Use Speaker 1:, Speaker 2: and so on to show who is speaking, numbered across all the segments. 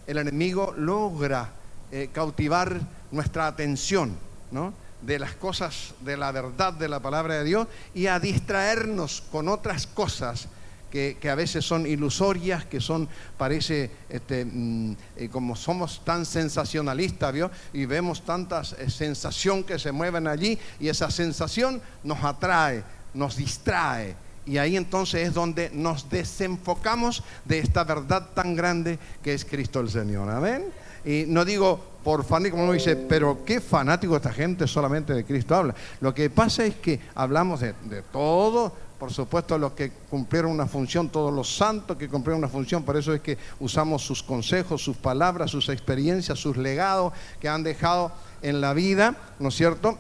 Speaker 1: el enemigo logra cautivar nuestra atención, ¿no?, de las cosas, de la verdad de la palabra de Dios, y a distraernos con otras cosas que a veces son ilusorias, que son, parece, como somos tan sensacionalistas, ¿vio?, y vemos tantas sensación que se mueven allí, y esa sensación nos atrae, nos distrae, y ahí entonces es donde nos desenfocamos de esta verdad tan grande que es Cristo el Señor. Amén. Y no digo por fanático, como uno dice, pero qué fanático esta gente, solamente de Cristo habla. Lo que pasa es que hablamos de todo, por supuesto, los que cumplieron una función, todos los santos que cumplieron una función. Por eso es que usamos sus consejos, sus palabras, sus experiencias, sus legados que han dejado en la vida, ¿no es cierto?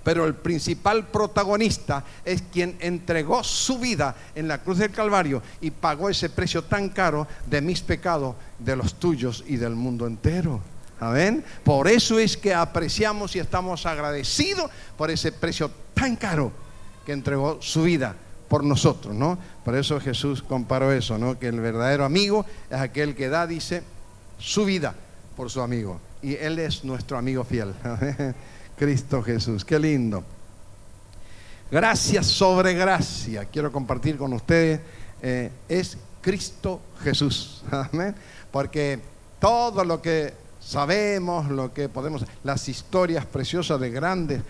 Speaker 1: Pero el principal protagonista es quien entregó su vida en la cruz del Calvario y pagó ese precio tan caro de mis pecados, de los tuyos y del mundo entero. Amén. Por eso es que apreciamos y estamos agradecidos por ese precio tan caro que entregó su vida por nosotros, ¿no? Por eso Jesús comparó eso, ¿no?, que el verdadero amigo es aquel que da, dice, su vida por su amigo. Y Él es nuestro amigo fiel. Cristo Jesús, qué lindo. Gracia sobre gracia, quiero compartir con ustedes, es Cristo Jesús. Amén. Porque todo lo que sabemos, lo que podemos, las historias preciosas de grandes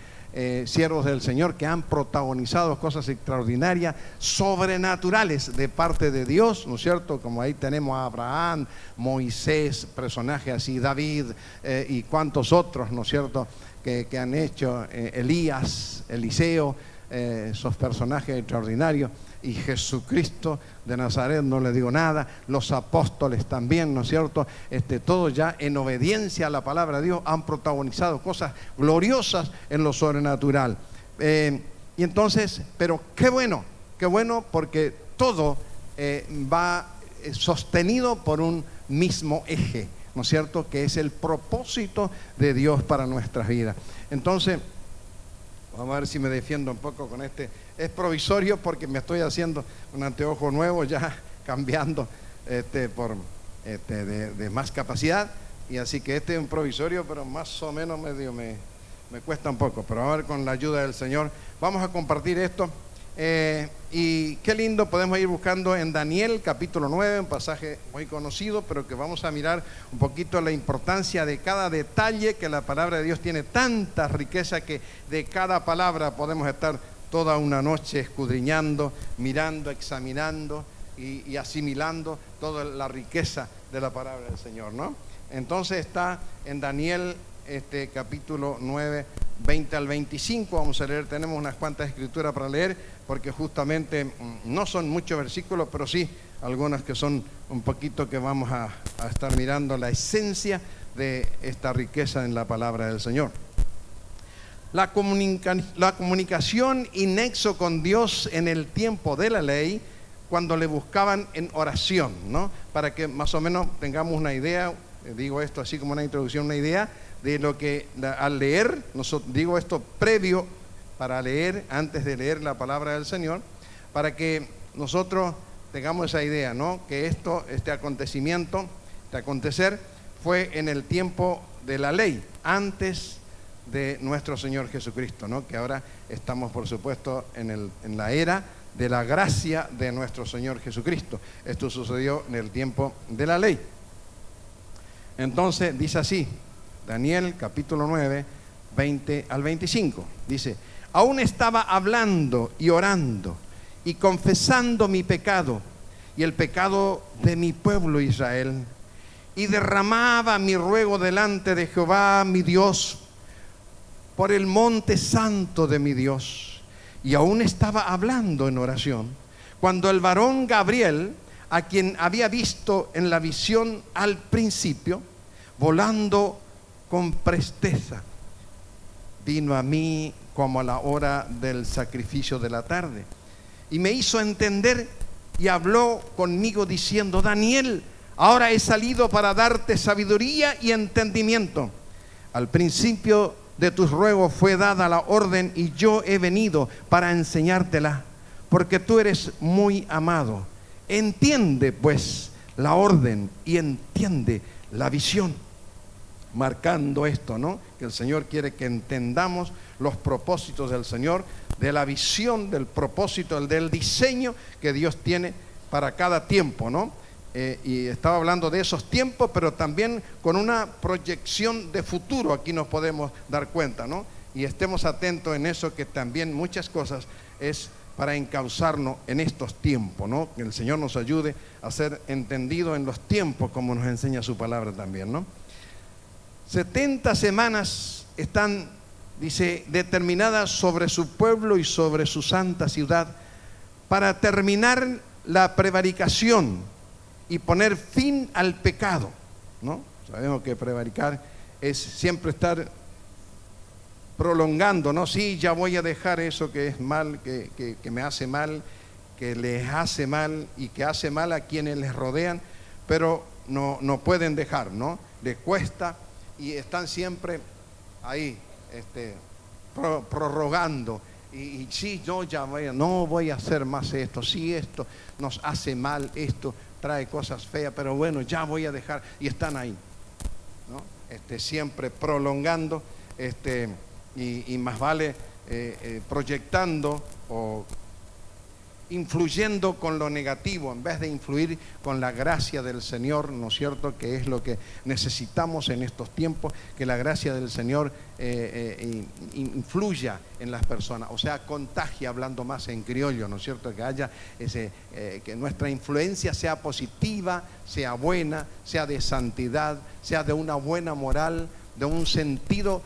Speaker 1: siervos del Señor que han protagonizado cosas extraordinarias, sobrenaturales de parte de Dios, ¿no es cierto? Como ahí tenemos a Abraham, Moisés, personajes así, David, y cuantos otros, ¿no es cierto?, que han hecho, Elías, Eliseo, esos personajes extraordinarios, y Jesucristo de Nazaret, no le digo nada, los apóstoles también, ¿no es cierto? Todos ya en obediencia a la palabra de Dios han protagonizado cosas gloriosas en lo sobrenatural. Y entonces, pero qué bueno porque todo va sostenido por un mismo eje, ¿no es cierto?, que es el propósito de Dios para nuestras vidas. Entonces, vamos a ver si me defiendo un poco con este. Es provisorio porque me estoy haciendo un anteojo nuevo, ya cambiando de más capacidad, y así que este es un provisorio, pero más o menos medio me cuesta un poco, pero a ver, con la ayuda del Señor vamos a compartir esto. Y qué lindo, podemos ir buscando en Daniel capítulo 9, un pasaje muy conocido, pero que vamos a mirar un poquito la importancia de cada detalle, que la palabra de Dios tiene tanta riqueza que de cada palabra podemos estar toda una noche escudriñando, mirando, examinando y asimilando toda la riqueza de la palabra del Señor, ¿no? Entonces está en Daniel capítulo 9, 20 al 25, vamos a leer, tenemos unas cuantas escrituras para leer, porque justamente no son muchos versículos, pero sí algunas que son un poquito, que vamos a estar mirando la esencia de esta riqueza en la palabra del Señor. La comunicación y nexo con Dios en el tiempo de la ley, cuando le buscaban en oración, ¿no? Para que más o menos tengamos una idea, digo esto así como una introducción, una idea de lo que al leer, digo esto previo para leer, antes de leer la palabra del Señor, para que nosotros tengamos esa idea, ¿no?, que este acontecimiento, este acontecer fue en el tiempo de la ley, antes de nuestro Señor Jesucristo, ¿no?, que ahora estamos, por supuesto, en la era de la gracia de nuestro Señor Jesucristo. Esto sucedió en el tiempo de la ley. Entonces dice así, Daniel capítulo 9, 20 al 25, dice: aún estaba hablando y orando y confesando mi pecado y el pecado de mi pueblo Israel, y derramaba mi ruego delante de Jehová mi Dios por el monte santo de mi Dios. Y aún estaba hablando en oración, cuando el varón Gabriel, a quien había visto en la visión al principio, volando con presteza, vino a mí como a la hora del sacrificio de la tarde, y me hizo entender y habló conmigo diciendo: Daniel, ahora he salido para darte sabiduría y entendimiento. Al principio de tus ruegos fue dada la orden, y yo he venido para enseñártela, porque tú eres muy amado. Entiende pues la orden y entiende la visión. Marcando esto, ¿no? Que el Señor quiere que entendamos los propósitos del Señor, de la visión, del propósito, del diseño que Dios tiene para cada tiempo, ¿no? Y estaba hablando de esos tiempos, pero también con una proyección de futuro, aquí nos podemos dar cuenta, ¿no? Y estemos atentos en eso, que también muchas cosas es para encauzarnos en estos tiempos, ¿no? Que el Señor nos ayude a ser entendidos en los tiempos, como nos enseña su palabra también, ¿no? 70 semanas están, dice, determinadas sobre su pueblo y sobre su santa ciudad para terminar la prevaricación y poner fin al pecado, ¿no? Sabemos que prevaricar es siempre estar prolongando, ¿no? Sí, ya voy a dejar eso que es mal, que me hace mal, que les hace mal y que hace mal a quienes les rodean, pero no pueden dejar, ¿no? Les cuesta y están siempre ahí, prorrogando. Y sí, yo ya no voy a hacer más esto, sí, esto nos hace mal, esto trae cosas feas, pero bueno, ya voy a dejar, y están ahí, ¿no? Siempre prolongando, y más vale proyectando o influyendo con lo negativo en vez de influir con la gracia del Señor, ¿no es cierto? Que es lo que necesitamos en estos tiempos, que la gracia del Señor influya en las personas, o sea, contagia, hablando más en criollo, ¿no es cierto? Que haya que nuestra influencia sea positiva, sea buena, sea de santidad, sea de una buena moral, de un sentido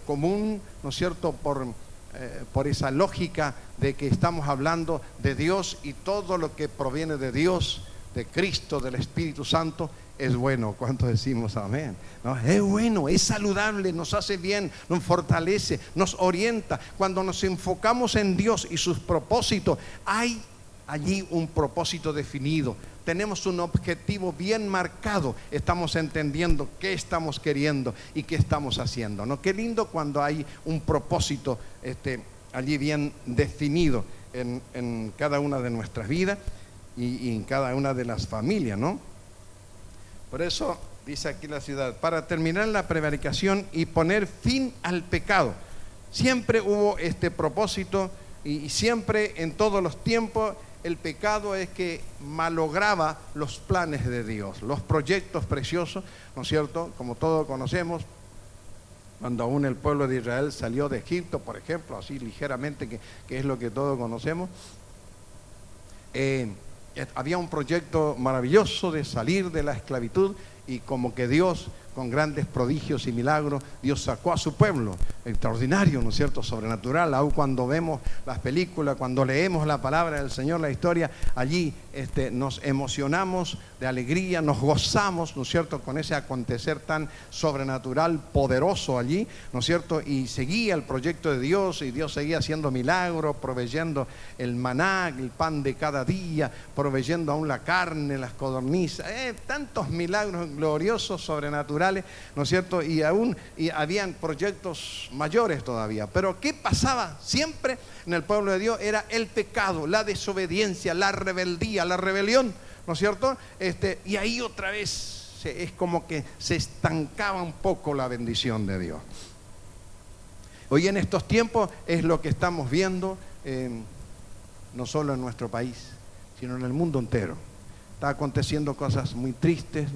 Speaker 1: común, ¿no es cierto? Por esa lógica de que estamos hablando de Dios, y todo lo que proviene de Dios, de Cristo, del Espíritu Santo, es bueno. ¿Cuántos decimos amén? ¿No? Es bueno, es saludable, nos hace bien, nos fortalece, nos orienta. Cuando nos enfocamos en Dios y sus propósitos, hay allí un propósito definido. Tenemos un objetivo bien marcado, estamos entendiendo qué estamos queriendo y qué estamos haciendo, ¿no? Qué lindo cuando hay un propósito allí bien definido en cada una de nuestras vidas y en cada una de las familias, ¿no? Por eso dice aquí la ciudad, para terminar la prevaricación y poner fin al pecado. Siempre hubo este propósito, y siempre en todos los tiempos el pecado es que malograba los planes de Dios, los proyectos preciosos, ¿no es cierto? Como todos conocemos, cuando aún el pueblo de Israel salió de Egipto, por ejemplo, así ligeramente, que es lo que todos conocemos, había un proyecto maravilloso de salir de la esclavitud, y como que Dios, con grandes prodigios y milagros, Dios sacó a su pueblo. Extraordinario, ¿no es cierto? Sobrenatural. Aún cuando vemos las películas, cuando leemos la palabra del Señor, la historia, allí nos emocionamos de alegría, nos gozamos, ¿no es cierto?, con ese acontecer tan sobrenatural, poderoso allí, ¿no es cierto? Y seguía el proyecto de Dios, y Dios seguía haciendo milagros, proveyendo el maná, el pan de cada día, proveyendo aún la carne, las codornizas, tantos milagros gloriosos, sobrenaturales, ¿no es cierto? Y aún habían proyectos mayores todavía. Pero ¿qué pasaba siempre en el pueblo de Dios? Era el pecado, la desobediencia, la rebeldía, la rebelión, ¿no es cierto? Y ahí otra vez es como que se estancaba un poco la bendición de Dios. Hoy en estos tiempos es lo que estamos viendo, no solo en nuestro país, sino en el mundo entero. Está aconteciendo cosas muy tristes,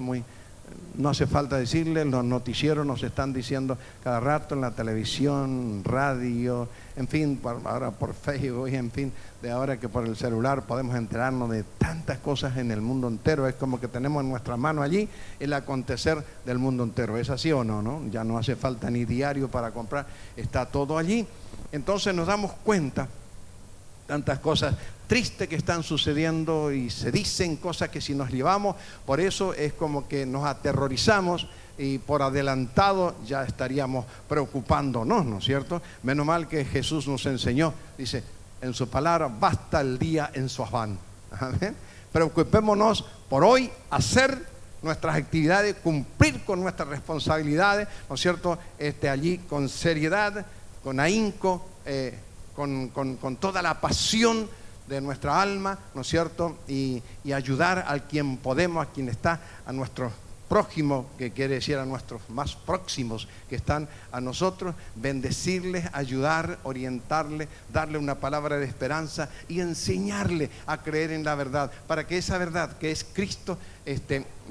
Speaker 1: no hace falta decirles, los noticieros nos están diciendo cada rato en la televisión, radio, en fin, ahora por Facebook, en fin, de ahora que por el celular podemos enterarnos de tantas cosas en el mundo entero. Es como que tenemos en nuestra mano allí el acontecer del mundo entero. ¿Es así o no, no? Ya no hace falta ni diario para comprar, está todo allí. Entonces nos damos cuenta tantas cosas tristes que están sucediendo, y se dicen cosas que si nos llevamos, por eso es como que nos aterrorizamos, y por adelantado ya estaríamos preocupándonos, ¿no es cierto? Menos mal que Jesús nos enseñó, dice en su palabra, basta el día en su afán. Amén. Preocupémonos por hoy, hacer nuestras actividades, cumplir con nuestras responsabilidades, ¿no es cierto? Allí con seriedad, con ahínco, con toda la pasión, de nuestra alma, ¿no es cierto? Y ayudar a quien podemos, a quien está a nuestro prójimo, que quiere decir a nuestros más próximos que están a nosotros, bendecirles, ayudar, orientarles, darle una palabra de esperanza y enseñarle a creer en la verdad, para que esa verdad que es Cristo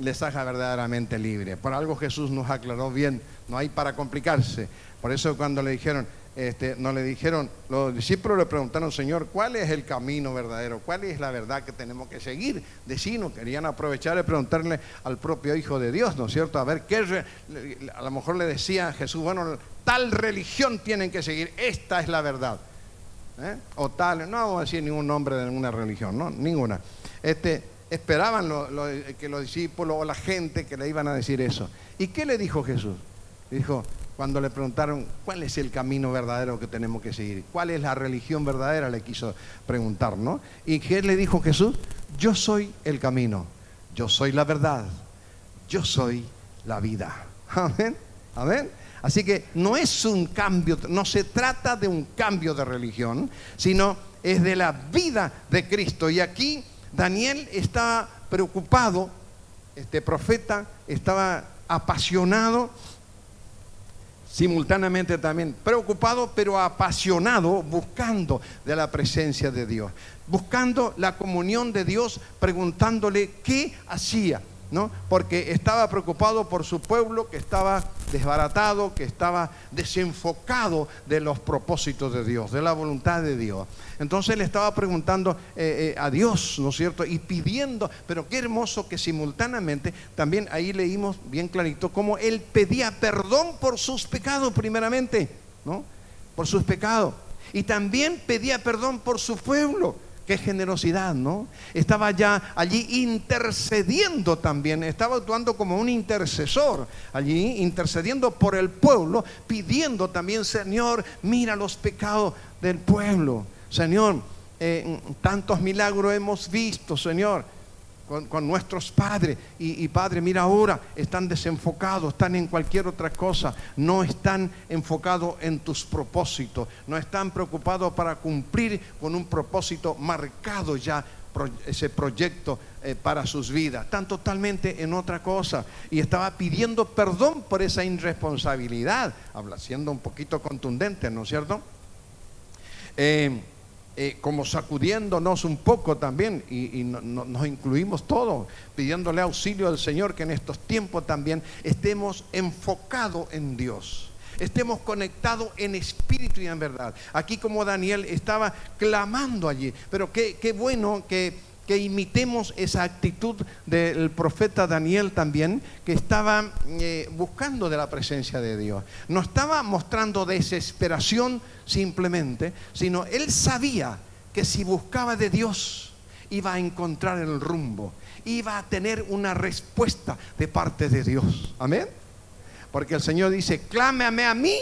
Speaker 1: les haga verdaderamente libre. Por algo Jesús nos aclaró bien, no hay para complicarse. Por eso cuando le dijeron, no le dijeron, los discípulos le preguntaron, Señor, ¿cuál es el camino verdadero? ¿Cuál es la verdad que tenemos que seguir? Decinos, querían aprovechar y preguntarle al propio Hijo de Dios, ¿no es cierto? A ver, a lo mejor le decía a Jesús, bueno, tal religión tienen que seguir, esta es la verdad. O tal, no vamos a decir ningún nombre de ninguna religión, no, ninguna. Esperaban que los discípulos o la gente que le iban a decir eso. ¿Y qué le dijo Jesús? Dijo, cuando le preguntaron cuál es el camino verdadero que tenemos que seguir, cuál es la religión verdadera, le quiso preguntar, ¿no? ¿Y qué le dijo Jesús? Yo soy el camino, yo soy la verdad, yo soy la vida. Amén, amén. Así que no es un cambio, no se trata de un cambio de religión, sino es de la vida de Cristo. Y aquí Daniel estaba preocupado, este profeta estaba apasionado, simultáneamente también preocupado, pero apasionado, buscando de la presencia de Dios, buscando la comunión de Dios, preguntándole qué hacía, ¿no? Porque estaba preocupado por su pueblo, que estaba desbaratado, que estaba desenfocado de los propósitos de Dios, de la voluntad de Dios. Entonces le estaba preguntando a Dios, ¿no es cierto? Y pidiendo, pero qué hermoso que simultáneamente, también ahí leímos bien clarito, cómo él pedía perdón por sus pecados primeramente, ¿no? Por sus pecados. Y también pedía perdón por su pueblo. Qué generosidad, ¿no? Estaba ya allí intercediendo también, estaba actuando como un intercesor, allí intercediendo por el pueblo, pidiendo también, Señor, mira los pecados del pueblo. Señor, tantos milagros hemos visto, Señor, con nuestros padres. Y Padre, mira ahora, están desenfocados, están en cualquier otra cosa, no están enfocados en tus propósitos, no están preocupados para cumplir con un propósito marcado ya, ese proyecto para sus vidas. Están totalmente en otra cosa. Y estaba pidiendo perdón por esa irresponsabilidad, siendo un poquito contundente, ¿no es cierto? Como sacudiéndonos un poco también, y nos incluimos todos, pidiéndole auxilio al Señor, que en estos tiempos también estemos enfocados en Dios, estemos conectados en espíritu y en verdad. Aquí como Daniel estaba clamando allí, pero qué bueno que imitemos esa actitud del profeta Daniel también, que estaba buscando de la presencia de Dios. No estaba mostrando desesperación simplemente, sino él sabía que si buscaba de Dios iba a encontrar el rumbo, iba a tener una respuesta de parte de Dios. Amén. Porque el Señor dice, clámame a mí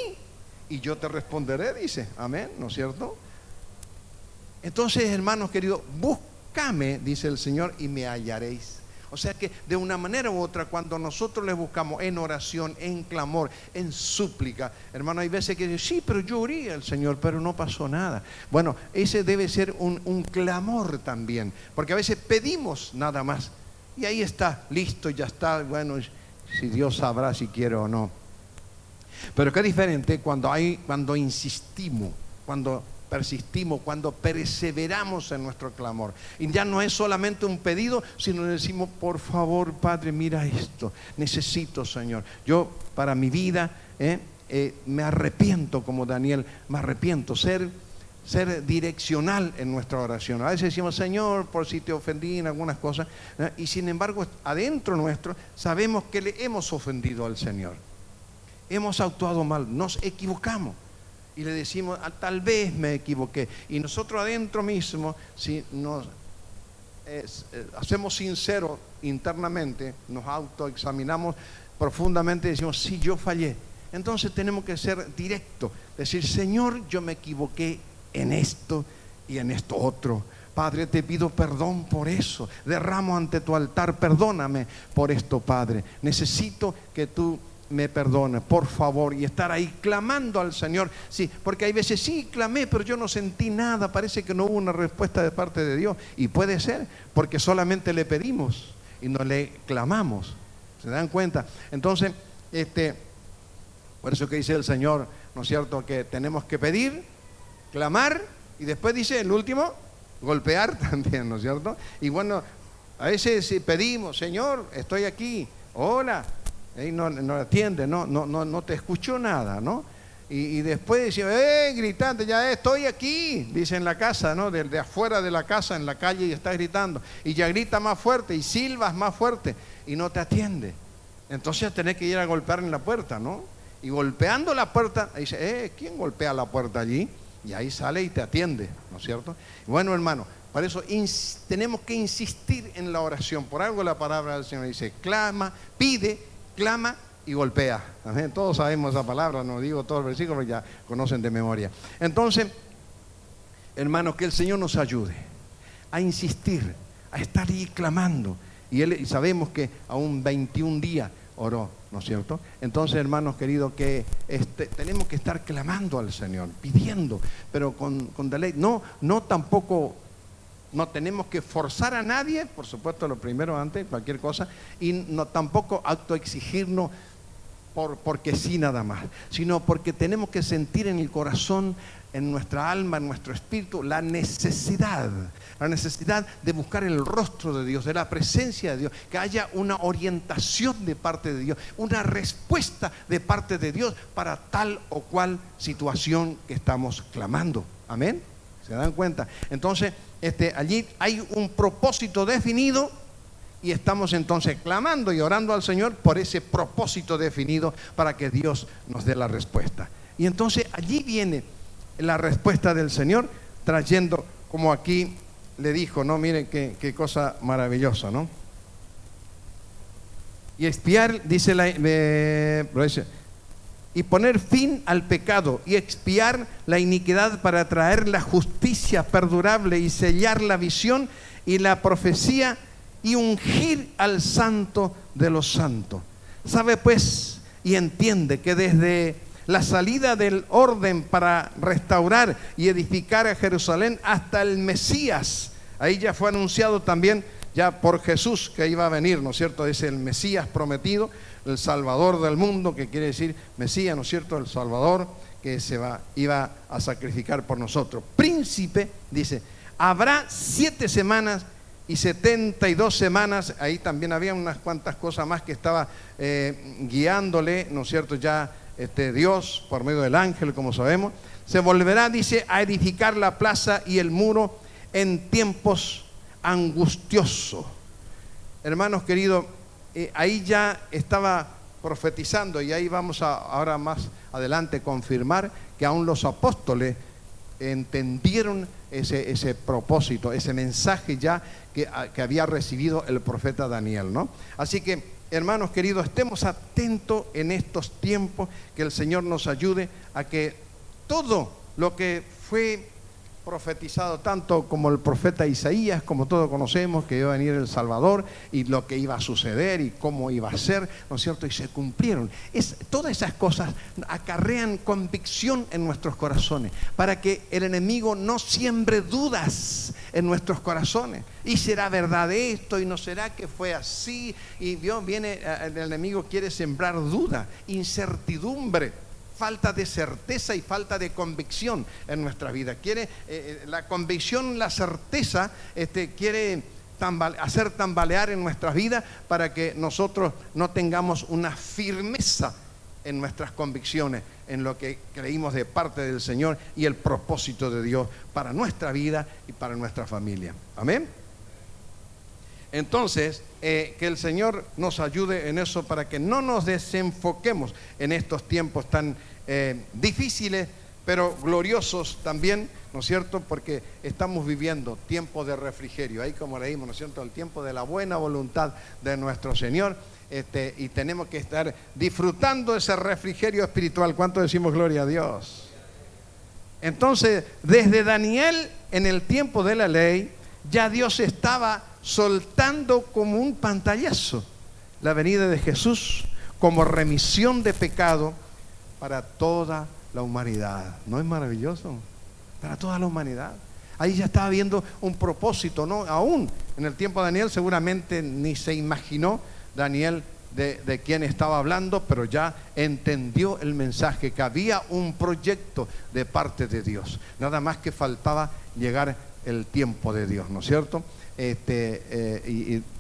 Speaker 1: y yo te responderé, dice. Amén, ¿no es cierto? Entonces, hermanos queridos, buscame, dice el Señor, y me hallaréis. O sea que de una manera u otra, cuando nosotros le buscamos en oración, en clamor, en súplica, hermano, hay veces que dicen, sí, pero yo oré al Señor, pero no pasó nada. Bueno, ese debe ser un clamor también, porque a veces pedimos nada más y ahí está, listo, ya está. Bueno, si Dios sabrá si quiere o no. Pero qué diferente cuando insistimos, cuando persistimos, cuando perseveramos en nuestro clamor. Y ya no es solamente un pedido, sino decimos, por favor, Padre, mira esto, necesito, Señor. Yo para mi vida me arrepiento, como Daniel, me arrepiento, ser direccional en nuestra oración. A veces decimos, Señor, por si te ofendí en algunas cosas, y sin embargo adentro nuestro sabemos que le hemos ofendido al Señor, hemos actuado mal, nos equivocamos y le decimos, tal vez me equivoqué. Y nosotros adentro mismo, si nos hacemos sinceros internamente, nos autoexaminamos profundamente y decimos, sí, yo fallé. Entonces tenemos que ser directos, decir, Señor, yo me equivoqué en esto y en esto otro. Padre, te pido perdón por eso. Derramo ante tu altar, perdóname por esto, Padre. Necesito que tú me perdone, por favor, y estar ahí clamando al Señor. Sí, porque hay veces, sí, clamé, pero yo no sentí nada, parece que no hubo una respuesta de parte de Dios. Y puede ser, porque solamente le pedimos y no le clamamos. ¿Se dan cuenta? Entonces, por eso que dice el Señor, ¿no es cierto?, que tenemos que pedir, clamar, y después dice el último, golpear también, ¿no es cierto? Y bueno, a veces si pedimos, Señor, estoy aquí, hola, y no atiende, no te escuchó nada, ¿no? Y después dice, gritante, ya estoy aquí, dice en la casa, ¿no? De afuera de la casa, en la calle, y está gritando, y ya grita más fuerte, y silbas más fuerte, y no te atiende. Entonces tenés que ir a golpear en la puerta, ¿no? Y golpeando la puerta, dice, ¿quién golpea la puerta allí? Y ahí sale y te atiende, ¿no es cierto? Bueno, hermano, para eso tenemos que insistir en la oración. Por algo la palabra del Señor dice, clama, pide, clama y golpea. Amén. Todos sabemos esa palabra, no digo todo el versículo, pero ya conocen de memoria. Entonces, hermanos, que el Señor nos ayude a insistir, a estar ahí clamando. Y sabemos que aún 21 días oró, ¿no es cierto? Entonces, hermanos queridos, que tenemos que estar clamando al Señor, pidiendo, pero con deleite. No tampoco, no tenemos que forzar a nadie, por supuesto, lo primero antes, cualquier cosa, y no tampoco autoexigirnos porque sí nada más, sino porque tenemos que sentir en el corazón, en nuestra alma, en nuestro espíritu, la necesidad de buscar el rostro de Dios, de la presencia de Dios, que haya una orientación de parte de Dios, una respuesta de parte de Dios para tal o cual situación que estamos clamando. Amén. ¿Se dan cuenta? Entonces, allí hay un propósito definido y estamos entonces clamando y orando al Señor por ese propósito definido para que Dios nos dé la respuesta. Y entonces allí viene la respuesta del Señor trayendo, como aquí le dijo, ¿no? Miren qué cosa maravillosa, ¿no? Y expiar, dice y poner fin al pecado y expiar la iniquidad para traer la justicia perdurable y sellar la visión y la profecía y ungir al santo de los santos. Sabe pues y entiende que desde la salida del orden para restaurar y edificar a Jerusalén hasta el Mesías, ahí ya fue anunciado también ya por Jesús que iba a venir, ¿no es cierto? Es el Mesías prometido, el Salvador del mundo, que quiere decir Mesías, ¿no es cierto? El Salvador que iba a sacrificar por nosotros. Príncipe, dice, habrá 7 semanas y 72 semanas, ahí también había unas cuantas cosas más que estaba guiándole, ¿no es cierto? Ya Dios, por medio del ángel, como sabemos, se volverá, dice, a edificar la plaza y el muro en tiempos angustiosos. Hermanos queridos, ahí ya estaba profetizando, y ahí vamos a ahora más adelante confirmar que aún los apóstoles entendieron ese propósito, ese mensaje ya que había recibido el profeta Daniel, ¿no? Así que, hermanos queridos, estemos atentos en estos tiempos, que el Señor nos ayude a que todo lo que fue profetizado, tanto como el profeta Isaías, como todos conocemos, que iba a venir el Salvador y lo que iba a suceder y cómo iba a ser, ¿no es cierto? Y se cumplieron. Todas esas cosas acarrean convicción en nuestros corazones, para que el enemigo no siembre dudas en nuestros corazones. ¿Y será verdad esto? ¿Y no será que fue así? Y Dios viene, el enemigo quiere sembrar duda, incertidumbre, falta de certeza y falta de convicción en nuestra vida. Quiere la convicción, la certeza, quiere hacer tambalear en nuestras vidas para que nosotros no tengamos una firmeza en nuestras convicciones, en lo que creímos de parte del Señor y el propósito de Dios para nuestra vida y para nuestra familia. Amén. Entonces, que el Señor nos ayude en eso, para que no nos desenfoquemos en estos tiempos tan difíciles, pero gloriosos también, ¿no es cierto? Porque estamos viviendo tiempos de refrigerio, ahí como leímos, ¿no es cierto? El tiempo de la buena voluntad de nuestro Señor, y tenemos que estar disfrutando ese refrigerio espiritual. ¿Cuánto decimos gloria a Dios? Entonces, desde Daniel, en el tiempo de la ley, ya Dios estaba soltando como un pantallazo la venida de Jesús, como remisión de pecado para toda la humanidad. ¿No es maravilloso? Para toda la humanidad. Ahí ya estaba viendo un propósito, ¿no? Aún en el tiempo de Daniel seguramente ni se imaginó Daniel de quién estaba hablando, pero ya entendió el mensaje, que había un proyecto de parte de Dios. Nada más que faltaba llegar el tiempo de Dios, ¿no es cierto?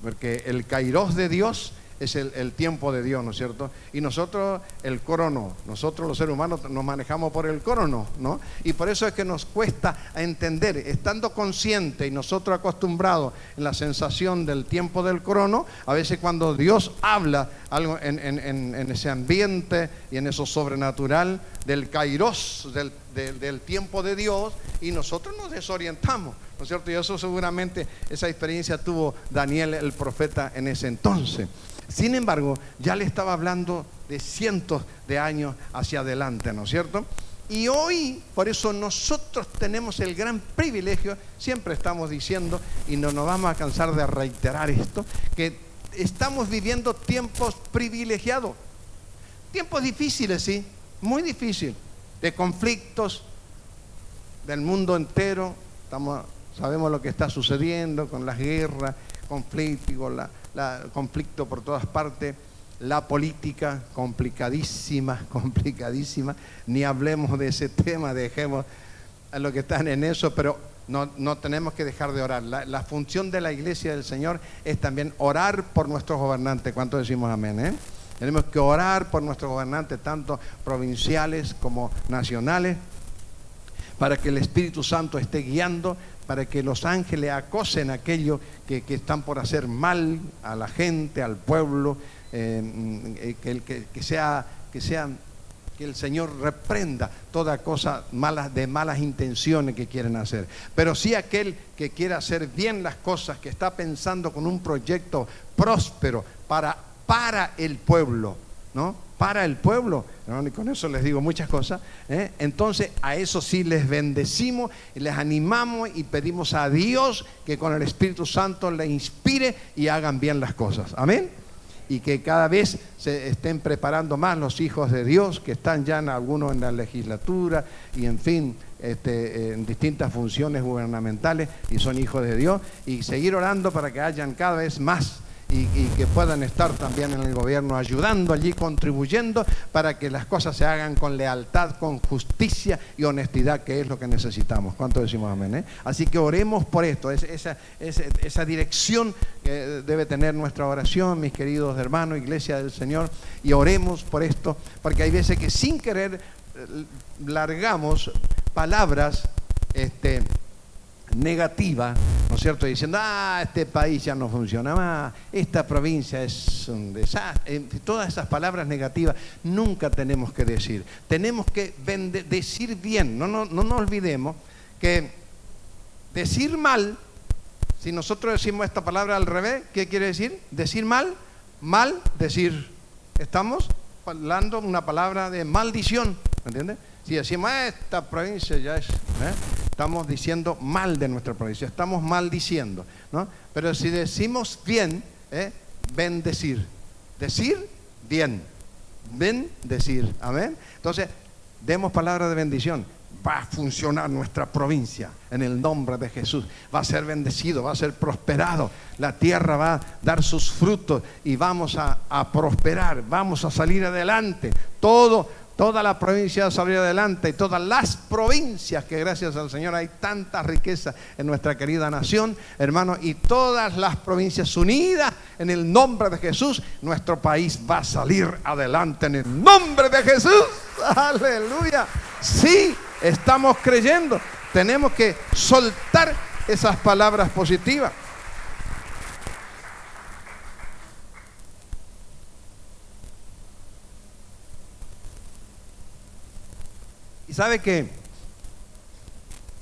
Speaker 1: Porque el kairos de Dios es el tiempo de Dios, ¿no es cierto? Y nosotros el crono, nosotros los seres humanos nos manejamos por el crono, ¿no? Y por eso es que nos cuesta entender, estando consciente y nosotros acostumbrados en la sensación del tiempo del crono, a veces cuando Dios habla algo en ese ambiente y en eso sobrenatural del kairos, del tiempo de Dios, y nosotros nos desorientamos, ¿no es cierto? Y eso seguramente, esa experiencia tuvo Daniel el profeta en ese entonces. Sin embargo, ya le estaba hablando de cientos de años hacia adelante, ¿no es cierto? Y hoy, por eso nosotros tenemos el gran privilegio, siempre estamos diciendo, y no nos vamos a cansar de reiterar esto, que estamos viviendo tiempos privilegiados, tiempos difíciles, sí, muy difíciles, de conflictos del mundo entero. Sabemos lo que está sucediendo con las guerras, conflictos, conflicto por todas partes, la política complicadísima, ni hablemos de ese tema, dejemos a los que están en eso, pero no tenemos que dejar de orar. La función de la iglesia del Señor es también orar por nuestros gobernantes. ¿Cuánto decimos amén? Tenemos que orar por nuestros gobernantes, tanto provinciales como nacionales, para que el Espíritu Santo esté guiando, para que los ángeles acosen a aquellos que están por hacer mal a la gente, al pueblo, que el Señor reprenda toda cosa mala, de malas intenciones que quieren hacer. Pero sí aquel que quiera hacer bien las cosas, que está pensando con un proyecto próspero para el pueblo, ¿no? Para el pueblo, ¿no? Y con eso les digo muchas cosas, ¿eh? Entonces a eso sí les bendecimos y les animamos y pedimos a Dios que con el Espíritu Santo les inspire y hagan bien las cosas, amén. Y que cada vez se estén preparando más los hijos de Dios, que están ya algunos en la legislatura y en fin, en distintas funciones gubernamentales y son hijos de Dios, y seguir orando para que hayan cada vez más y que puedan estar también en el gobierno ayudando allí, contribuyendo para que las cosas se hagan con lealtad, con justicia y honestidad, que es lo que necesitamos. ¿Cuánto decimos amén? Así que oremos por esto, esa dirección que debe tener nuestra oración, mis queridos hermanos, Iglesia del Señor, y oremos por esto, porque hay veces que sin querer largamos palabras negativa, ¿no es cierto? Diciendo, este país ya no funciona más, esta provincia es un desastre. Todas esas palabras negativas nunca tenemos que decir. Tenemos que decir bien. No nos olvidemos que decir mal, si nosotros decimos esta palabra al revés, ¿qué quiere decir? Decir mal, decir. Estamos hablando una palabra de maldición, ¿me entiendes? Si decimos, esta provincia ya es, estamos diciendo mal de nuestra provincia, estamos maldiciendo, ¿no? Pero si decimos bien, bendecir, decir bien, bendecir, amén. Entonces, demos palabra de bendición. Va a funcionar nuestra provincia en el nombre de Jesús. Va a ser bendecido, va a ser prosperado. La tierra va a dar sus frutos y vamos a prosperar, vamos a salir adelante. Toda la provincia va a salir adelante, y todas las provincias, que gracias al Señor hay tanta riqueza en nuestra querida nación, hermanos, y todas las provincias unidas en el nombre de Jesús, nuestro país va a salir adelante en el nombre de Jesús. Aleluya. Sí, estamos creyendo. Tenemos que soltar esas palabras positivas. Y sabe que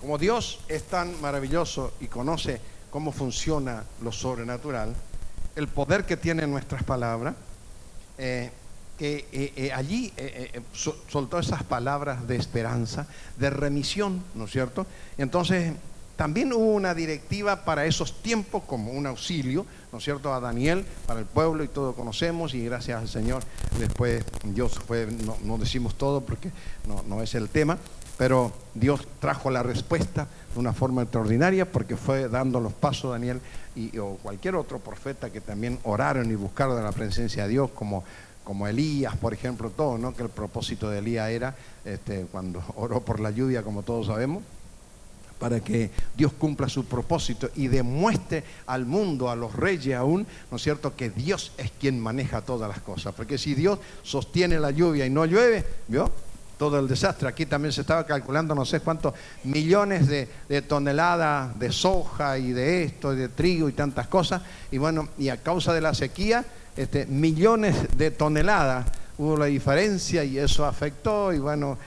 Speaker 1: como Dios es tan maravilloso y conoce cómo funciona lo sobrenatural, el poder que tienen nuestras palabras, allí soltó esas palabras de esperanza, de remisión, ¿no es cierto? Y entonces también hubo una directiva para esos tiempos como un auxilio, ¿no es cierto?, a Daniel, para el pueblo, y todo conocemos, y gracias al Señor después Dios fue, no decimos todo porque no es el tema, pero Dios trajo la respuesta de una forma extraordinaria, porque fue dando los pasos Daniel o cualquier otro profeta que también oraron y buscaron de la presencia de Dios, como Elías, por ejemplo, todo, ¿no? Que el propósito de Elías era, cuando oró por la lluvia, como todos sabemos, para que Dios cumpla su propósito y demuestre al mundo, a los reyes aún, ¿no es cierto?, que Dios es quien maneja todas las cosas. Porque si Dios sostiene la lluvia y no llueve, ¿vio?, todo el desastre. Aquí también se estaba calculando no sé cuántos millones de toneladas de soja y de esto, y de trigo y tantas cosas. Y bueno, y a causa de la sequía, millones de toneladas hubo la diferencia, y eso afectó, y bueno,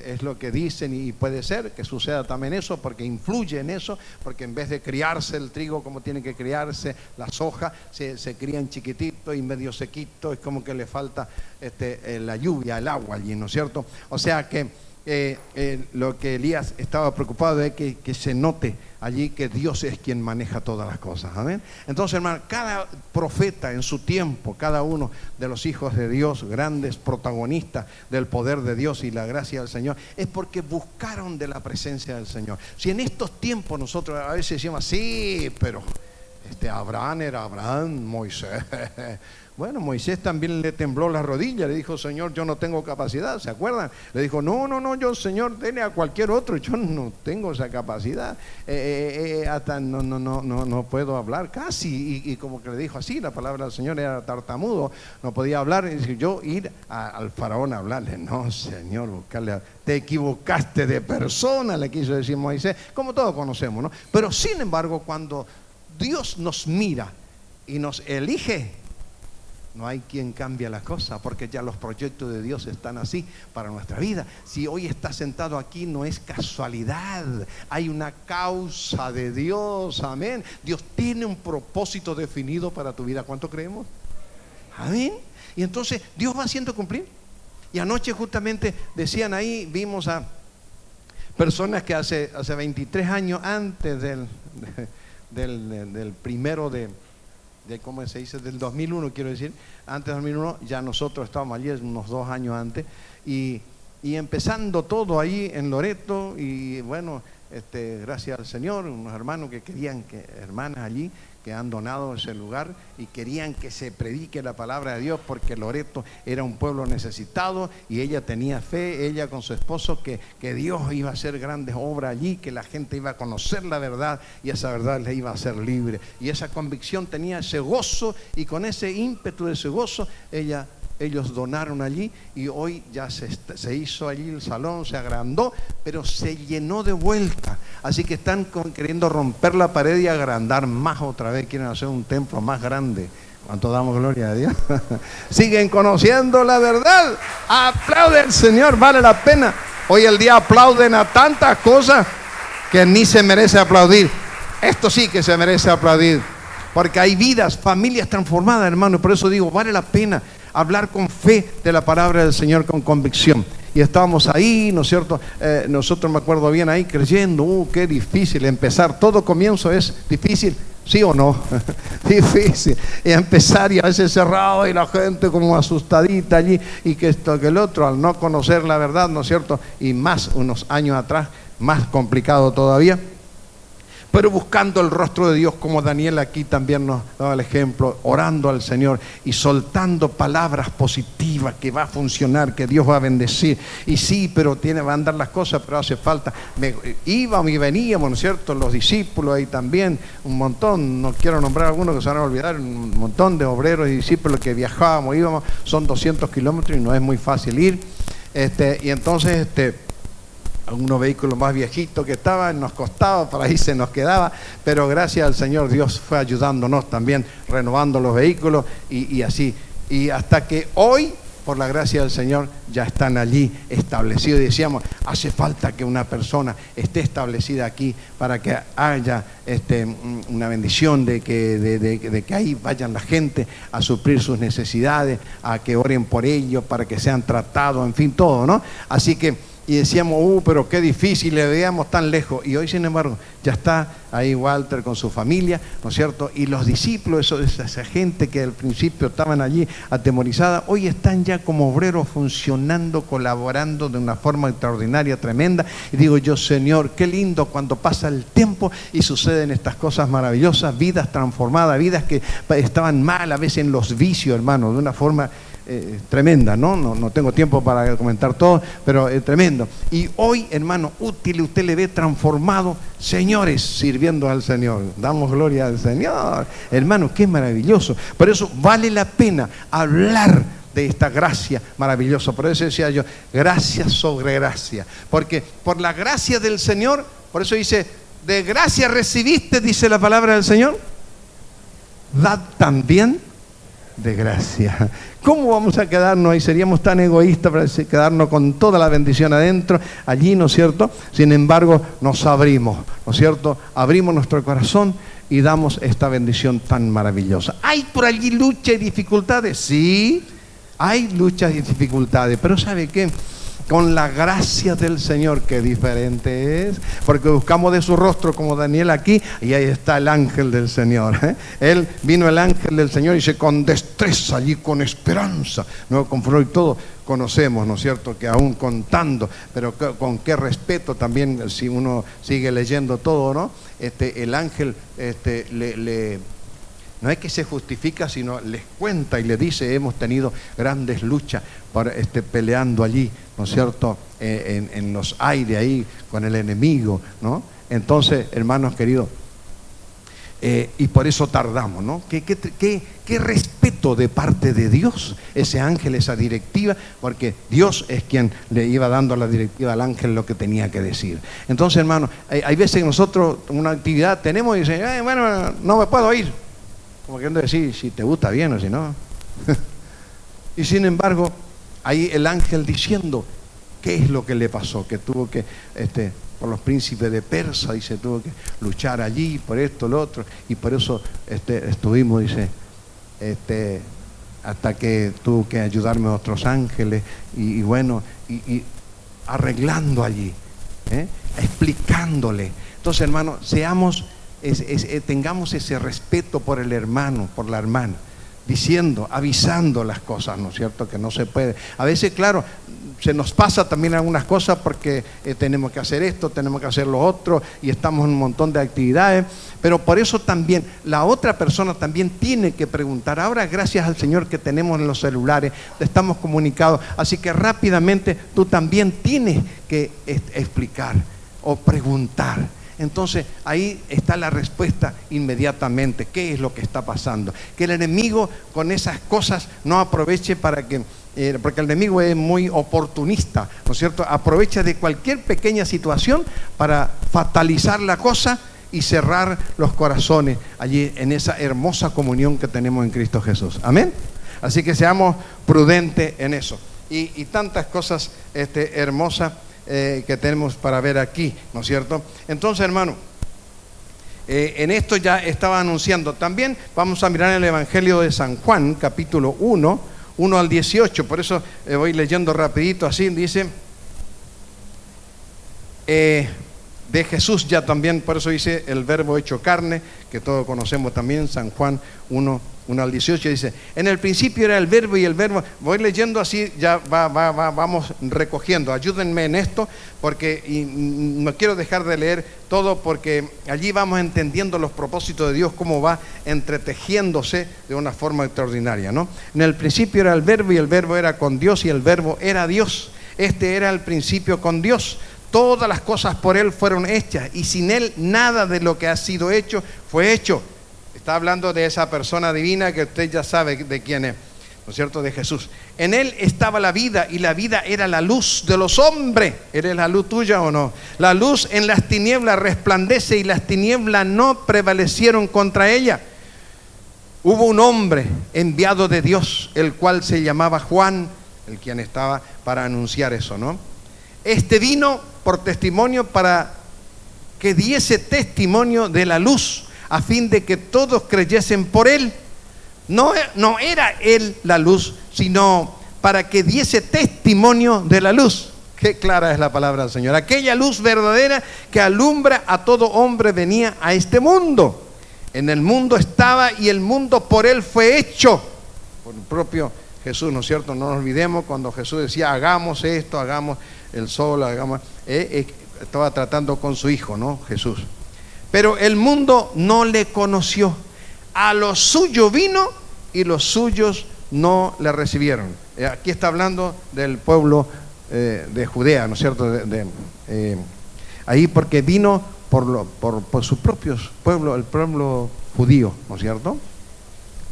Speaker 1: es lo que dicen, y puede ser que suceda también eso, porque influye en eso, porque en vez de criarse el trigo como tiene que criarse, la soja se crían chiquitito y medio sequito, es como que le falta la lluvia, el agua allí, ¿no es cierto? O sea que lo que Elías estaba preocupado es que se note allí que Dios es quien maneja todas las cosas. Amén. Entonces, hermano, cada profeta en su tiempo, cada uno de los hijos de Dios, grandes protagonistas del poder de Dios y la gracia del Señor, es porque buscaron de la presencia del Señor. Si en estos tiempos nosotros a veces decimos, sí, pero Abraham era Abraham, Moisés. Bueno, Moisés también le tembló la rodilla, le dijo, Señor, yo no tengo capacidad, ¿se acuerdan? Le dijo, no, yo, Señor, dele a cualquier otro, yo no tengo esa capacidad, hasta no puedo hablar casi, y como que le dijo así, la palabra del Señor era tartamudo, no podía hablar, y dice, yo ir al faraón a hablarle, no, Señor, buscarle te equivocaste de persona, le quiso decir Moisés, como todos conocemos, ¿no? Pero sin embargo, cuando Dios nos mira y nos elige, no hay quien cambie la cosa, porque ya los proyectos de Dios están así para nuestra vida. Si hoy estás sentado aquí, no es casualidad, hay una causa de Dios, amén. Dios tiene un propósito definido para tu vida. ¿Cuánto creemos? Amén. Y entonces Dios va haciendo cumplir. Y anoche justamente decían ahí, vimos a personas que hace 23 años antes del primero de ¿cómo se dice? Del 2001, quiero decir, antes del 2001, ya nosotros estábamos allí unos 2 años antes, y empezando todo ahí en Loreto, y bueno, gracias al Señor, unos hermanos que querían, hermanas allí, que han donado ese lugar, y querían que se predique la palabra de Dios, porque Loreto era un pueblo necesitado, y ella tenía fe, ella con su esposo, que Dios iba a hacer grandes obras allí, que la gente iba a conocer la verdad, y esa verdad les iba a hacer libre, y esa convicción tenía ese gozo, y con ese ímpetu de ese gozo, ellos donaron allí, y hoy ya se hizo allí el salón, se agrandó, pero se llenó de vuelta. Así que están queriendo romper la pared y agrandar más otra vez, quieren hacer un templo más grande. ¿Cuánto damos gloria a Dios? Siguen conociendo la verdad. Aplaude al Señor, vale la pena. Hoy el día aplauden a tantas cosas que ni se merece aplaudir. Esto sí que se merece aplaudir, porque hay vidas, familias transformadas, hermano. Por eso digo, vale la pena hablar con fe de la palabra del Señor, con convicción. Y estábamos ahí, ¿no es cierto? Nosotros, me acuerdo bien, ahí creyendo, qué difícil empezar. Todo comienzo es difícil, ¿sí o no? Difícil. Y empezar, y a veces cerrado, y la gente como asustadita allí, y que esto, que el otro, al no conocer la verdad, ¿no es cierto? Y más unos años atrás, más complicado todavía. Pero buscando el rostro de Dios, como Daniel aquí también nos daba el ejemplo, orando al Señor y soltando palabras positivas, que va a funcionar, que Dios va a bendecir. Y sí, pero va a andar las cosas, pero hace falta. Íbamos y veníamos, ¿no es cierto? Los discípulos ahí también, un montón, no quiero nombrar algunos que se van a olvidar, un montón de obreros y discípulos que viajábamos, íbamos, son 200 kilómetros y no es muy fácil ir. Y entonces, algunos vehículos más viejitos que estaban, nos costaba, para ahí se nos quedaba, pero gracias al Señor Dios fue ayudándonos también, renovando los vehículos y así, y hasta que hoy, por la gracia del Señor, ya están allí establecidos. Y decíamos, hace falta que una persona esté establecida aquí para que haya una bendición de que ahí vayan la gente a suplir sus necesidades, a que oren por ellos, para que sean tratados, en fin, todo, ¿no? Así que y decíamos, pero qué difícil, le veíamos tan lejos. Y hoy, sin embargo, ya está ahí Walter con su familia, ¿no es cierto? Y los discípulos, esa gente que al principio estaban allí atemorizada, hoy están ya como obreros funcionando, colaborando de una forma extraordinaria, tremenda. Y digo yo, Señor, qué lindo cuando pasa el tiempo y suceden estas cosas maravillosas, vidas transformadas, vidas que estaban mal a veces en los vicios, hermano, de una forma tremenda, ¿no? No tengo tiempo para comentar todo, pero tremendo. Y hoy, hermano, útil, usted le ve transformado, señores, sirviendo al Señor. Damos gloria al Señor. Hermano, qué maravilloso. Por eso vale la pena hablar de esta gracia maravillosa. Por eso decía yo, gracia sobre gracia. Porque por la gracia del Señor, por eso dice, de gracia recibiste, dice la palabra del Señor, dad también de gracia. ¿Cómo vamos a quedarnos ahí? Seríamos tan egoístas para quedarnos con toda la bendición adentro, allí, ¿no es cierto? Sin embargo, nos abrimos, ¿no es cierto? Abrimos nuestro corazón y damos esta bendición tan maravillosa. ¿Hay por allí lucha y dificultades? Sí, hay luchas y dificultades, pero ¿sabe qué? Con la gracia del Señor, que diferente es, porque buscamos de su rostro como Daniel aquí, y ahí está el ángel del Señor, ¿eh? Él vino el ángel del Señor y dice, con destreza allí, con esperanza, ¿no? Con Freud todo conocemos, ¿no es cierto? Que aún contando, pero con qué respeto también, si uno sigue leyendo todo, ¿no? El ángel no es que se justifica, sino les cuenta y le dice, hemos tenido grandes luchas peleando allí, ¿no es cierto? En los aires ahí con el enemigo, ¿no? Entonces, hermanos queridos, y por eso tardamos, ¿no? ¿Qué respeto de parte de Dios, ese ángel, esa directiva? Porque Dios es quien le iba dando la directiva al ángel lo que tenía que decir. Entonces, hermanos, hay veces que nosotros una actividad tenemos y dicen, bueno, no me puedo ir. Como queriendo decir, si te gusta bien o si no. Y sin embargo, ahí el ángel diciendo qué es lo que le pasó, que tuvo que, por los príncipes de Persa, dice, tuvo que luchar allí, por esto, lo otro, y por eso estuvimos, dice, hasta que tuvo que ayudarme otros ángeles, y bueno, y arreglando allí, explicándole. Entonces, hermano, tengamos ese respeto por el hermano, por la hermana, diciendo, avisando las cosas, ¿no es cierto? Que no se puede. A veces, claro, se nos pasa también algunas cosas porque tenemos que hacer esto, tenemos que hacer lo otro, y estamos en un montón de actividades, pero por eso también la otra persona también tiene que preguntar. Ahora, gracias al Señor que tenemos en los celulares, estamos comunicados, así que rápidamente tú también tienes que explicar o preguntar. Entonces ahí está la respuesta inmediatamente. ¿Qué es lo que está pasando? Que el enemigo con esas cosas no aproveche porque el enemigo es muy oportunista, ¿no es cierto? Aprovecha de cualquier pequeña situación para fatalizar la cosa y cerrar los corazones allí en esa hermosa comunión que tenemos en Cristo Jesús. Amén. Así que seamos prudentes en eso. Y tantas cosas hermosas que tenemos para ver aquí, ¿no es cierto? Entonces, hermano, en esto ya estaba anunciando. También vamos a mirar el Evangelio de San Juan, capítulo 1 al 18. Por eso voy leyendo rapidito así. Dice de Jesús ya también, por eso dice el verbo hecho carne, que todos conocemos también, San Juan 1 al 18, dice, en el principio era el verbo y el verbo, voy leyendo así, ya vamos recogiendo, ayúdenme en esto, porque no quiero dejar de leer todo, porque allí vamos entendiendo los propósitos de Dios, cómo va entretejiéndose de una forma extraordinaria, ¿no? En el principio era el verbo y el verbo era con Dios y el verbo era Dios. Este era el principio con Dios. Todas las cosas por Él fueron hechas y sin Él nada de lo que ha sido hecho fue hecho. Está hablando de esa persona divina que usted ya sabe de quién es, ¿no es cierto? De Jesús. En Él estaba la vida y la vida era la luz de los hombres. ¿Eres la luz tuya o no? La luz en las tinieblas resplandece y las tinieblas no prevalecieron contra ella. Hubo un hombre enviado de Dios, el cual se llamaba Juan, el quien estaba para anunciar eso, ¿no? Este vino por testimonio para que diese testimonio de la luz, a fin de que todos creyesen por Él. No era Él la luz, sino para que diese testimonio de la luz. Qué clara es la palabra del Señor. Aquella luz verdadera que alumbra a todo hombre venía a este mundo. En el mundo estaba y el mundo por él fue hecho. Por el propio Jesús, ¿no es cierto? No nos olvidemos cuando Jesús decía, hagamos esto, hagamos el sol, hagamos... estaba tratando con su hijo, ¿no? Jesús. Pero el mundo no le conoció. A lo suyo vino y los suyos no le recibieron. Aquí está hablando del pueblo de Judea, ¿no es cierto? Ahí porque vino por sus propios pueblos, el pueblo judío, ¿no es cierto?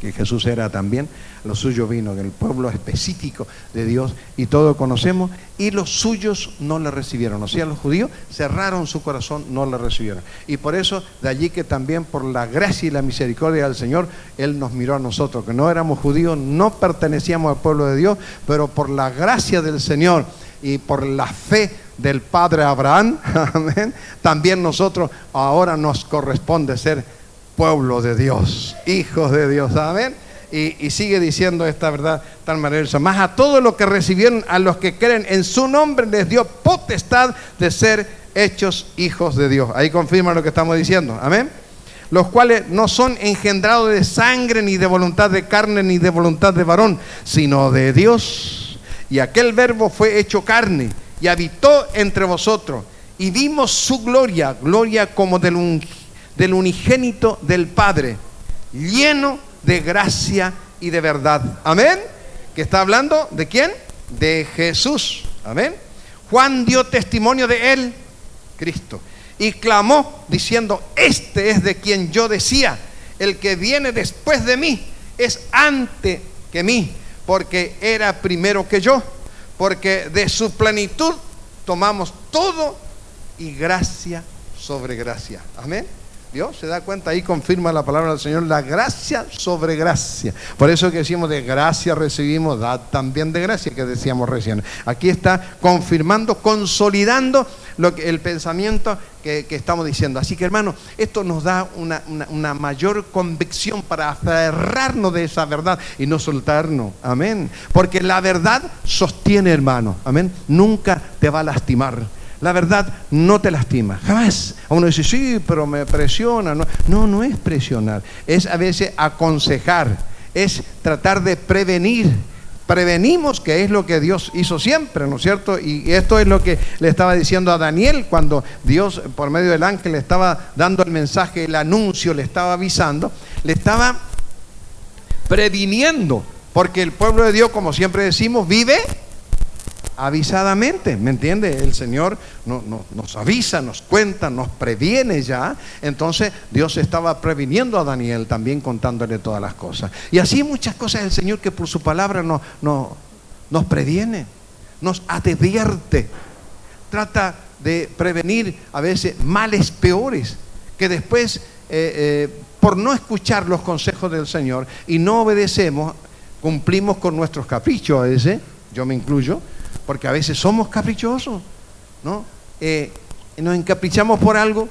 Speaker 1: Que Jesús era también, lo suyo vino, del pueblo específico de Dios, y todos conocemos, y los suyos no le recibieron. O sea, los judíos cerraron su corazón, no le recibieron. Y por eso, de allí que también por la gracia y la misericordia del Señor, Él nos miró a nosotros, que no éramos judíos, no pertenecíamos al pueblo de Dios, pero por la gracia del Señor y por la fe del Padre Abraham, amén, también nosotros ahora nos corresponde ser pueblo de Dios, hijos de Dios, amén. Y sigue diciendo esta verdad tan maravillosa. Más a todos los que recibieron, a los que creen en su nombre, les dio potestad de ser hechos hijos de Dios. Ahí confirma lo que estamos diciendo, amén. Los cuales no son engendrados de sangre, ni de voluntad de carne, ni de voluntad de varón, sino de Dios. Y aquel verbo fue hecho carne y habitó entre vosotros, y vimos su gloria, gloria como del unigénito del Padre, lleno de gracia y de verdad. Amén. ¿Que está hablando de quién? De Jesús. Amén. Juan dio testimonio de él, Cristo, y clamó diciendo: este es de quien yo decía, el que viene después de mí es antes que mí, porque era primero que yo, porque de su plenitud tomamos todo, y gracia sobre gracia. Amén. Dios se da cuenta, ahí confirma la palabra del Señor, la gracia sobre gracia. Por eso que decimos de gracia recibimos, da también de gracia, que decíamos recién. Aquí está confirmando, consolidando el pensamiento que estamos diciendo. Así que, hermano, esto nos da una mayor convicción para aferrarnos de esa verdad y no soltarnos. Amén. Porque la verdad sostiene, hermano. Amén. Nunca te va a lastimar. La verdad no te lastima, jamás. Uno dice, sí, pero me presiona. No es presionar, es a veces aconsejar, es tratar de prevenir. Prevenimos, que es lo que Dios hizo siempre, ¿no es cierto? Y esto es lo que le estaba diciendo a Daniel cuando Dios, por medio del ángel, le estaba dando el mensaje, el anuncio, le estaba avisando, le estaba previniendo, porque el pueblo de Dios, como siempre decimos, vive avisadamente, ¿me entiende? El Señor nos avisa, nos cuenta, nos previene ya. Entonces Dios estaba previniendo a Daniel, también contándole todas las cosas. Y así muchas cosas el Señor, que por su palabra nos previene, nos advierte, trata de prevenir a veces males peores, que después por no escuchar los consejos del Señor y no obedecemos, cumplimos con nuestros caprichos. A veces, yo me incluyo, porque a veces somos caprichosos, ¿no? Nos encaprichamos por algo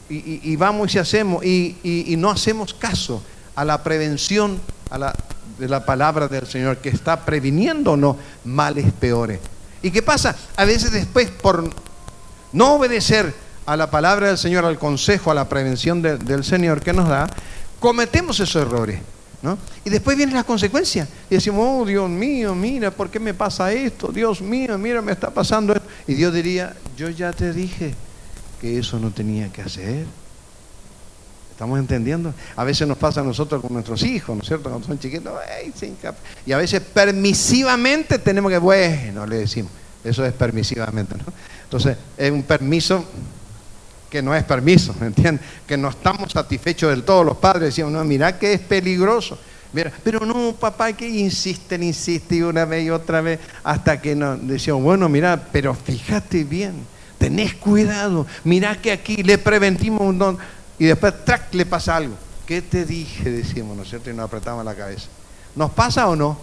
Speaker 1: y vamos y hacemos, y no hacemos caso a la prevención de la palabra del Señor, que está previniéndonos males peores. ¿Y qué pasa? A veces después, por no obedecer a la palabra del Señor, al consejo, a la prevención del Señor que nos da, cometemos esos errores, ¿no? Y después vienen las consecuencias y decimos, oh Dios mío, mira, ¿por qué me pasa esto? Dios mío, mira, me está pasando esto. Y Dios diría, yo ya te dije que eso no tenía que hacer. ¿Estamos entendiendo? A veces nos pasa a nosotros con nuestros hijos, ¿no es cierto? Cuando son chiquitos, y a veces permisivamente tenemos que, bueno, le decimos, eso es permisivamente, ¿no? Entonces es un permiso que no es permiso, ¿me entiendes? Que no estamos satisfechos del todo. Los padres decían, no, mira que es peligroso. Mira, pero no, papá, que insisten y una vez y otra vez, hasta que nos decían, bueno, mira, pero fíjate bien, tenés cuidado, mira que aquí le preventimos un don, y después, ¡trac!, le pasa algo. ¿Qué te dije? Decíamos, ¿no es cierto? Y nos apretamos la cabeza. ¿Nos pasa o no?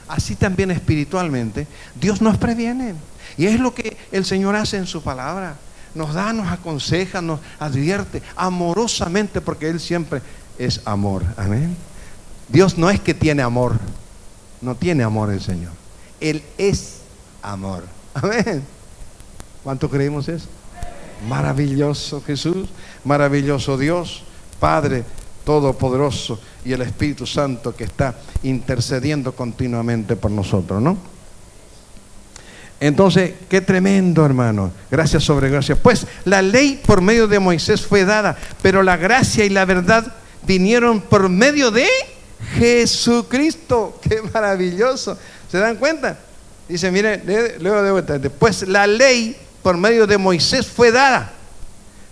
Speaker 1: Así también espiritualmente, Dios nos previene. Y es lo que el Señor hace en su palabra. Nos da, nos aconseja, nos advierte amorosamente, porque Él siempre es amor. Amén. Dios no es que tiene amor, no tiene amor el Señor. Él es amor. Amén. ¿Cuánto creemos eso? Maravilloso Jesús, maravilloso Dios, Padre Todopoderoso, y el Espíritu Santo que está intercediendo continuamente por nosotros, ¿no? Entonces, qué tremendo, hermano. Gracia sobre gracia. Pues la ley por medio de Moisés fue dada, pero la gracia y la verdad vinieron por medio de Jesucristo. Qué maravilloso. ¿Se dan cuenta? Dice, mire, luego de vuelta. Pues la ley por medio de Moisés fue dada,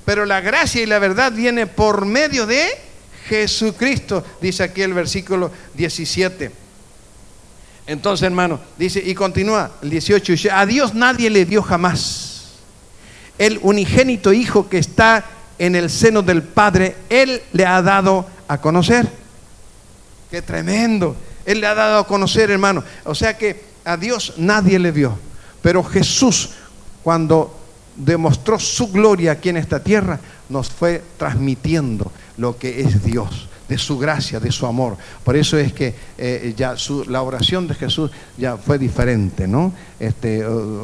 Speaker 1: pero la gracia y la verdad viene por medio de Jesucristo, dice aquí el versículo 17. Entonces, hermano, dice, y continúa el 18, dice, a Dios nadie le dio jamás. El unigénito Hijo que está en el seno del Padre, Él le ha dado a conocer. Qué tremendo. Él le ha dado a conocer, hermano. O sea que a Dios nadie le vio, pero Jesús, cuando demostró su gloria aquí en esta tierra, nos fue transmitiendo lo que es Dios, de su gracia, de su amor. Por eso es que la oración de Jesús ya fue diferente, ¿no?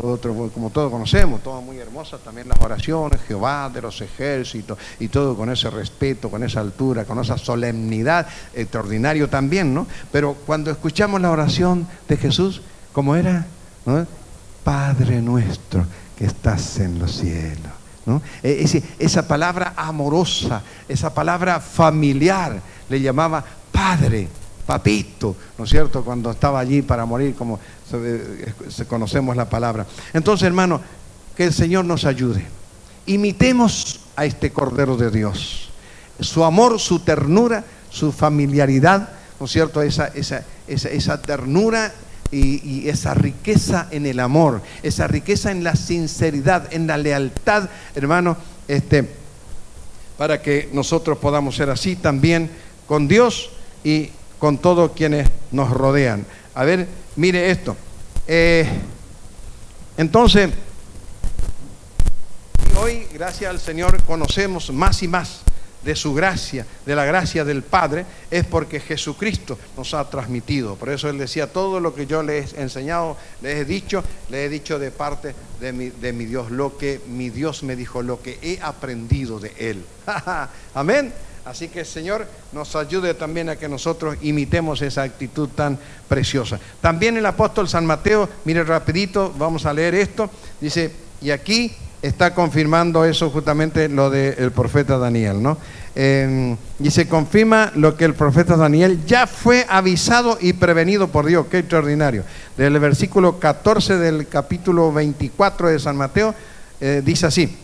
Speaker 1: Otro, como todos conocemos, todas muy hermosas también las oraciones, Jehová de los ejércitos, y todo con ese respeto, con esa altura, con esa solemnidad, extraordinario también, ¿no? Pero cuando escuchamos la oración de Jesús, ¿cómo era? ¿No? Padre nuestro que estás en los cielos, ¿no? Esa palabra amorosa, esa palabra familiar, le llamaba Padre, Papito, ¿no es cierto? Cuando estaba allí para morir, como conocemos la palabra. Entonces, hermano, que el Señor nos ayude. Imitemos a este Cordero de Dios, su amor, su ternura, su familiaridad, ¿no es cierto? Esa ternura y esa riqueza en el amor, esa riqueza en la sinceridad, en la lealtad, hermano, para que nosotros podamos ser así también con Dios y con todos quienes nos rodean. A ver, mire esto. Entonces, hoy, gracias al Señor, conocemos más y más de su gracia, de la gracia del Padre, es porque Jesucristo nos ha transmitido. Por eso Él decía, todo lo que yo les he enseñado, les he dicho de parte de mi Dios, lo que mi Dios me dijo, lo que he aprendido de Él. Amén. Así que el Señor nos ayude también a que nosotros imitemos esa actitud tan preciosa. También el apóstol San Mateo, mire rapidito, vamos a leer esto, dice, y aquí está confirmando eso justamente lo del profeta Daniel, ¿no? Y se confirma lo que el profeta Daniel ya fue avisado y prevenido por Dios. Qué extraordinario. Del versículo 14 del capítulo 24 de San Mateo, dice así: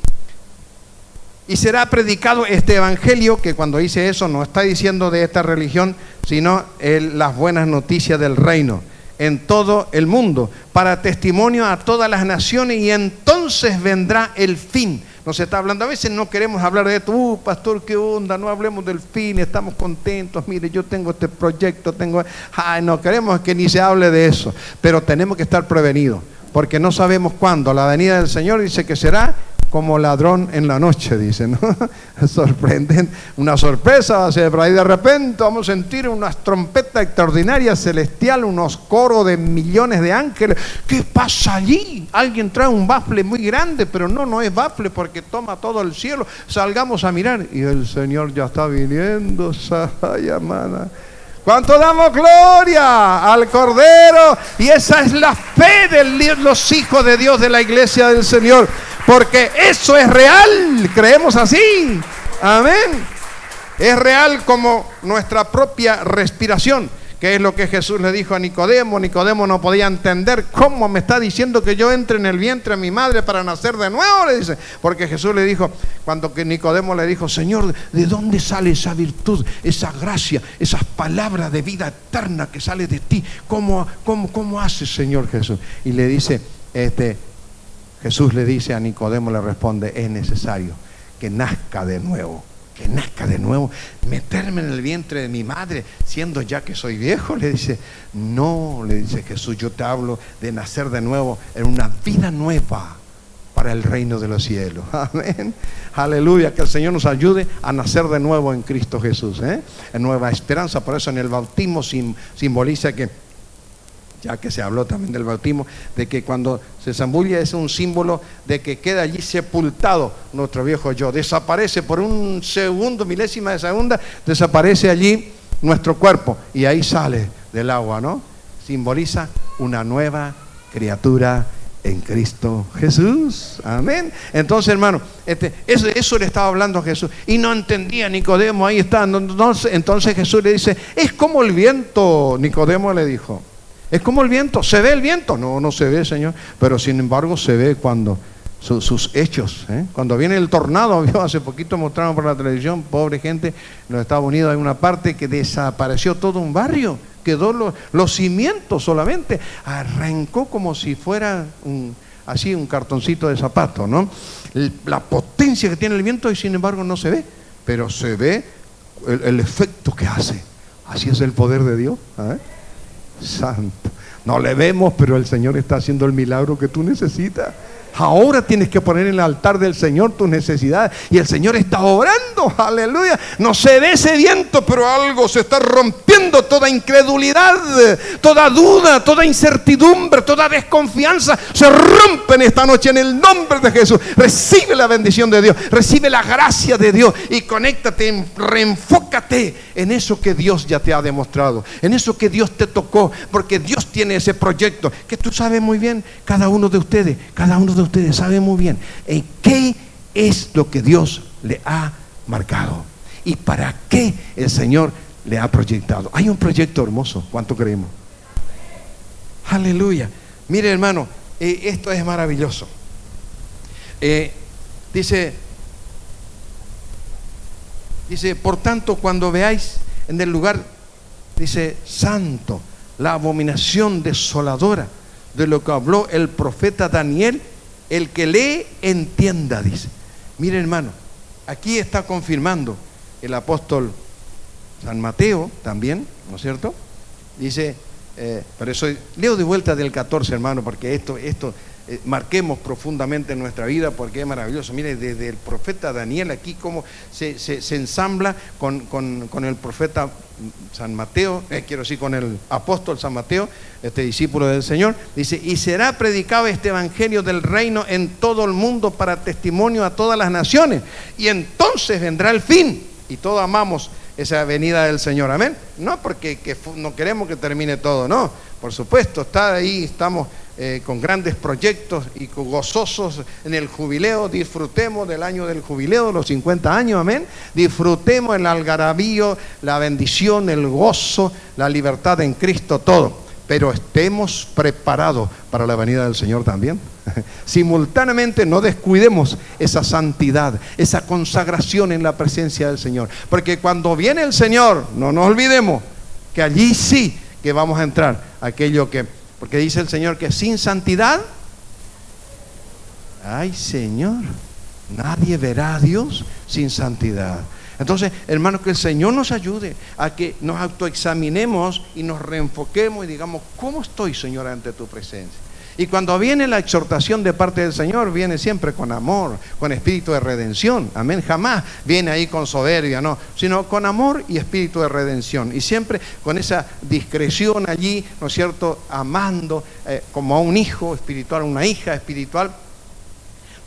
Speaker 1: y será predicado este evangelio, que cuando dice eso no está diciendo de esta religión, sino las buenas noticias del reino, en todo el mundo, para testimonio a todas las naciones, y entonces vendrá el fin. Nos está hablando, a veces no queremos hablar de esto, pastor, qué onda, no hablemos del fin, estamos contentos, mire, yo tengo este proyecto, no queremos que ni se hable de eso, pero tenemos que estar prevenidos, porque no sabemos cuándo. La venida del Señor dice que será como ladrón en la noche, dice, ¿no? Sorprendente, una sorpresa va a ser, pero ahí de repente vamos a sentir unas trompetas extraordinarias celestiales, unos coros de millones de ángeles. ¿Qué pasa allí? Alguien trae un bafle muy grande, pero no es bafle porque toma todo el cielo. Salgamos a mirar y el Señor ya está viniendo. Sayamana. ¿Cuánto damos gloria al Cordero? Y esa es la fe de los hijos de Dios, de la iglesia del Señor, porque eso es real. Creemos así. Amén. Es real como nuestra propia respiración, que es lo que Jesús le dijo a Nicodemo. Nicodemo no podía entender cómo me está diciendo que yo entre en el vientre de mi madre para nacer de nuevo, le dice, porque Jesús le dijo, cuando que Nicodemo le dijo, Señor, ¿de dónde sale esa virtud, esa gracia, esas palabras de vida eterna que sale de ti? ¿Cómo haces, Señor Jesús? Y le dice, Jesús le dice a Nicodemo, le responde, es necesario que nazca de nuevo. Que nazca de nuevo, meterme en el vientre de mi madre, siendo ya que soy viejo. Le dice, no, le dice Jesús, yo te hablo de nacer de nuevo en una vida nueva para el reino de los cielos. Amén. Aleluya, que el Señor nos ayude a nacer de nuevo en Cristo Jesús, en nueva esperanza. Por eso en el bautismo simboliza que ya que se habló también del bautismo, de que cuando se zambulle es un símbolo de que queda allí sepultado nuestro viejo yo, desaparece por un segundo, milésima de segunda, desaparece allí nuestro cuerpo y ahí sale del agua, ¿no? Simboliza una nueva criatura en Cristo Jesús. Amén. Entonces, hermano, eso le estaba hablando a Jesús y no entendía Nicodemo. Ahí está. Entonces Jesús le dice: es como el viento. Nicodemo le dijo: es como el viento. ¿Se ve el viento? No, no se ve, Señor, pero sin embargo se ve cuando sus hechos, cuando viene el tornado. Hace poquito mostraron por la televisión, pobre gente, en los Estados Unidos hay una parte que desapareció todo un barrio, quedó los cimientos solamente, arrancó como si fuera un cartoncito de zapato, ¿no? La potencia que tiene el viento, y sin embargo no se ve, pero se ve el efecto que hace. Así es el poder de Dios, santo. No le vemos, pero el Señor está haciendo el milagro que tú necesitas. Ahora tienes que poner en el altar del Señor tus necesidades, y el Señor está obrando, aleluya. No se ve ese viento, pero algo se está rompiendo. Toda incredulidad, toda duda, toda incertidumbre, toda desconfianza se rompen esta noche en el nombre de Jesús. Recibe la bendición de Dios, recibe la gracia de Dios y conéctate, reenfócate en eso que Dios ya te ha demostrado, en eso que Dios te tocó, porque Dios tiene ese proyecto que tú sabes muy bien. Cada uno de ustedes sabe muy bien en qué es lo que Dios le ha marcado y para qué el Señor le ha proyectado. Hay un proyecto hermoso. ¿Cuánto creemos? Aleluya. Mire, hermano, esto es maravilloso. Dice, por tanto, cuando veáis en el lugar, dice, santo, la abominación desoladora de lo que habló el profeta Daniel, el que lee entienda, dice. Mire, hermano, aquí está confirmando el apóstol San Mateo también, ¿no es cierto? Dice, por eso leo de vuelta del 14, hermano, porque esto marquemos profundamente en nuestra vida, porque es maravilloso. Mire, desde el profeta Daniel aquí cómo se ensambla con el profeta San Mateo, quiero decir con el apóstol San Mateo, este discípulo del Señor. Dice: y será predicado este evangelio del reino en todo el mundo para testimonio a todas las naciones, y entonces vendrá el fin. Y todos amamos esa venida del Señor, amén. No porque no queremos que termine todo, no, por supuesto, está ahí, estamos con grandes proyectos y gozosos en el jubileo. Disfrutemos del año del jubileo, los 50 años, amén. Disfrutemos el algarabío, la bendición, el gozo, la libertad en Cristo, todo. Pero estemos preparados para la venida del Señor también. Simultáneamente no descuidemos esa santidad, esa consagración en la presencia del Señor. Porque cuando viene el Señor, no nos olvidemos que allí sí que vamos a entrar aquello que... Porque dice el Señor que sin santidad, ay Señor, nadie verá a Dios sin santidad. Entonces, hermanos, que el Señor nos ayude a que nos autoexaminemos y nos reenfoquemos y digamos: ¿cómo estoy, Señor, ante tu presencia? Y cuando viene la exhortación de parte del Señor, viene siempre con amor, con espíritu de redención, amén. Jamás viene ahí con soberbia, no, sino con amor y espíritu de redención, y siempre con esa discreción allí, ¿no es cierto?, amando como a un hijo espiritual, una hija espiritual,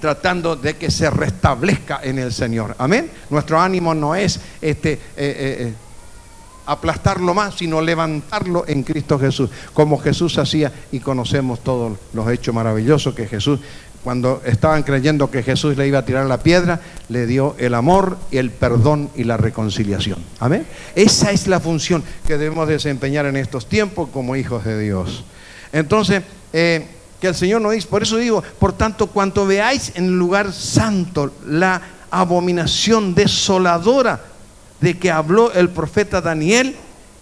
Speaker 1: tratando de que se restablezca en el Señor, amén. Nuestro ánimo no es aplastarlo más, sino levantarlo en Cristo Jesús, como Jesús hacía, y conocemos todos los hechos maravillosos que Jesús, cuando estaban creyendo que Jesús le iba a tirar la piedra, le dio el amor, el perdón y la reconciliación, amén. Esa es la función que debemos desempeñar en estos tiempos como hijos de Dios. Entonces, que el Señor nos dice, por eso digo, por tanto, cuanto veáis en el lugar santo la abominación desoladora de que habló el profeta Daniel,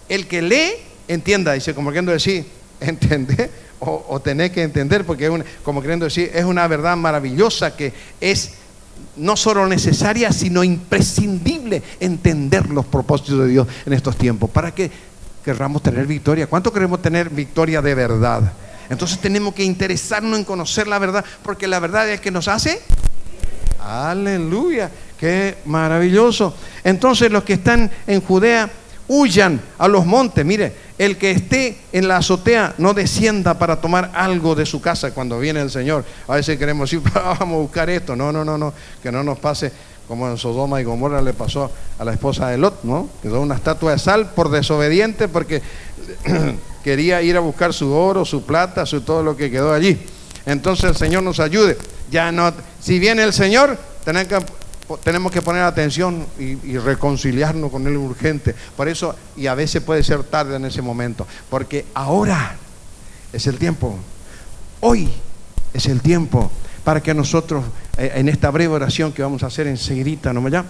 Speaker 1: el que lee, entienda, dice, como queriendo decir, entender o tener que entender, porque como queriendo decir, es una verdad maravillosa que es no solo necesaria, sino imprescindible entender los propósitos de Dios en estos tiempos, para que querramos tener victoria. ¿Cuánto queremos tener victoria de verdad? Entonces tenemos que interesarnos en conocer la verdad, porque la verdad es que nos hace... Aleluya, qué maravilloso. Entonces los que están en Judea, huyan a los montes. Mire, El que esté en la azotea no descienda para tomar algo de su casa cuando viene el Señor. A veces queremos decir, vamos a buscar esto. No, que no nos pase como en Sodoma y Gomorra le pasó a la esposa de Lot, ¿no? Quedó una estatua de sal por desobediente porque quería ir a buscar su oro, su plata, todo lo que quedó allí. Entonces el Señor nos ayude. Ya no, si viene el Señor, tenemos que poner atención y reconciliarnos con Él urgente. Por eso, y a veces puede ser tarde en ese momento, porque ahora es el tiempo, hoy es el tiempo para que nosotros, en esta breve oración que vamos a hacer enseguida, ¿no? Ya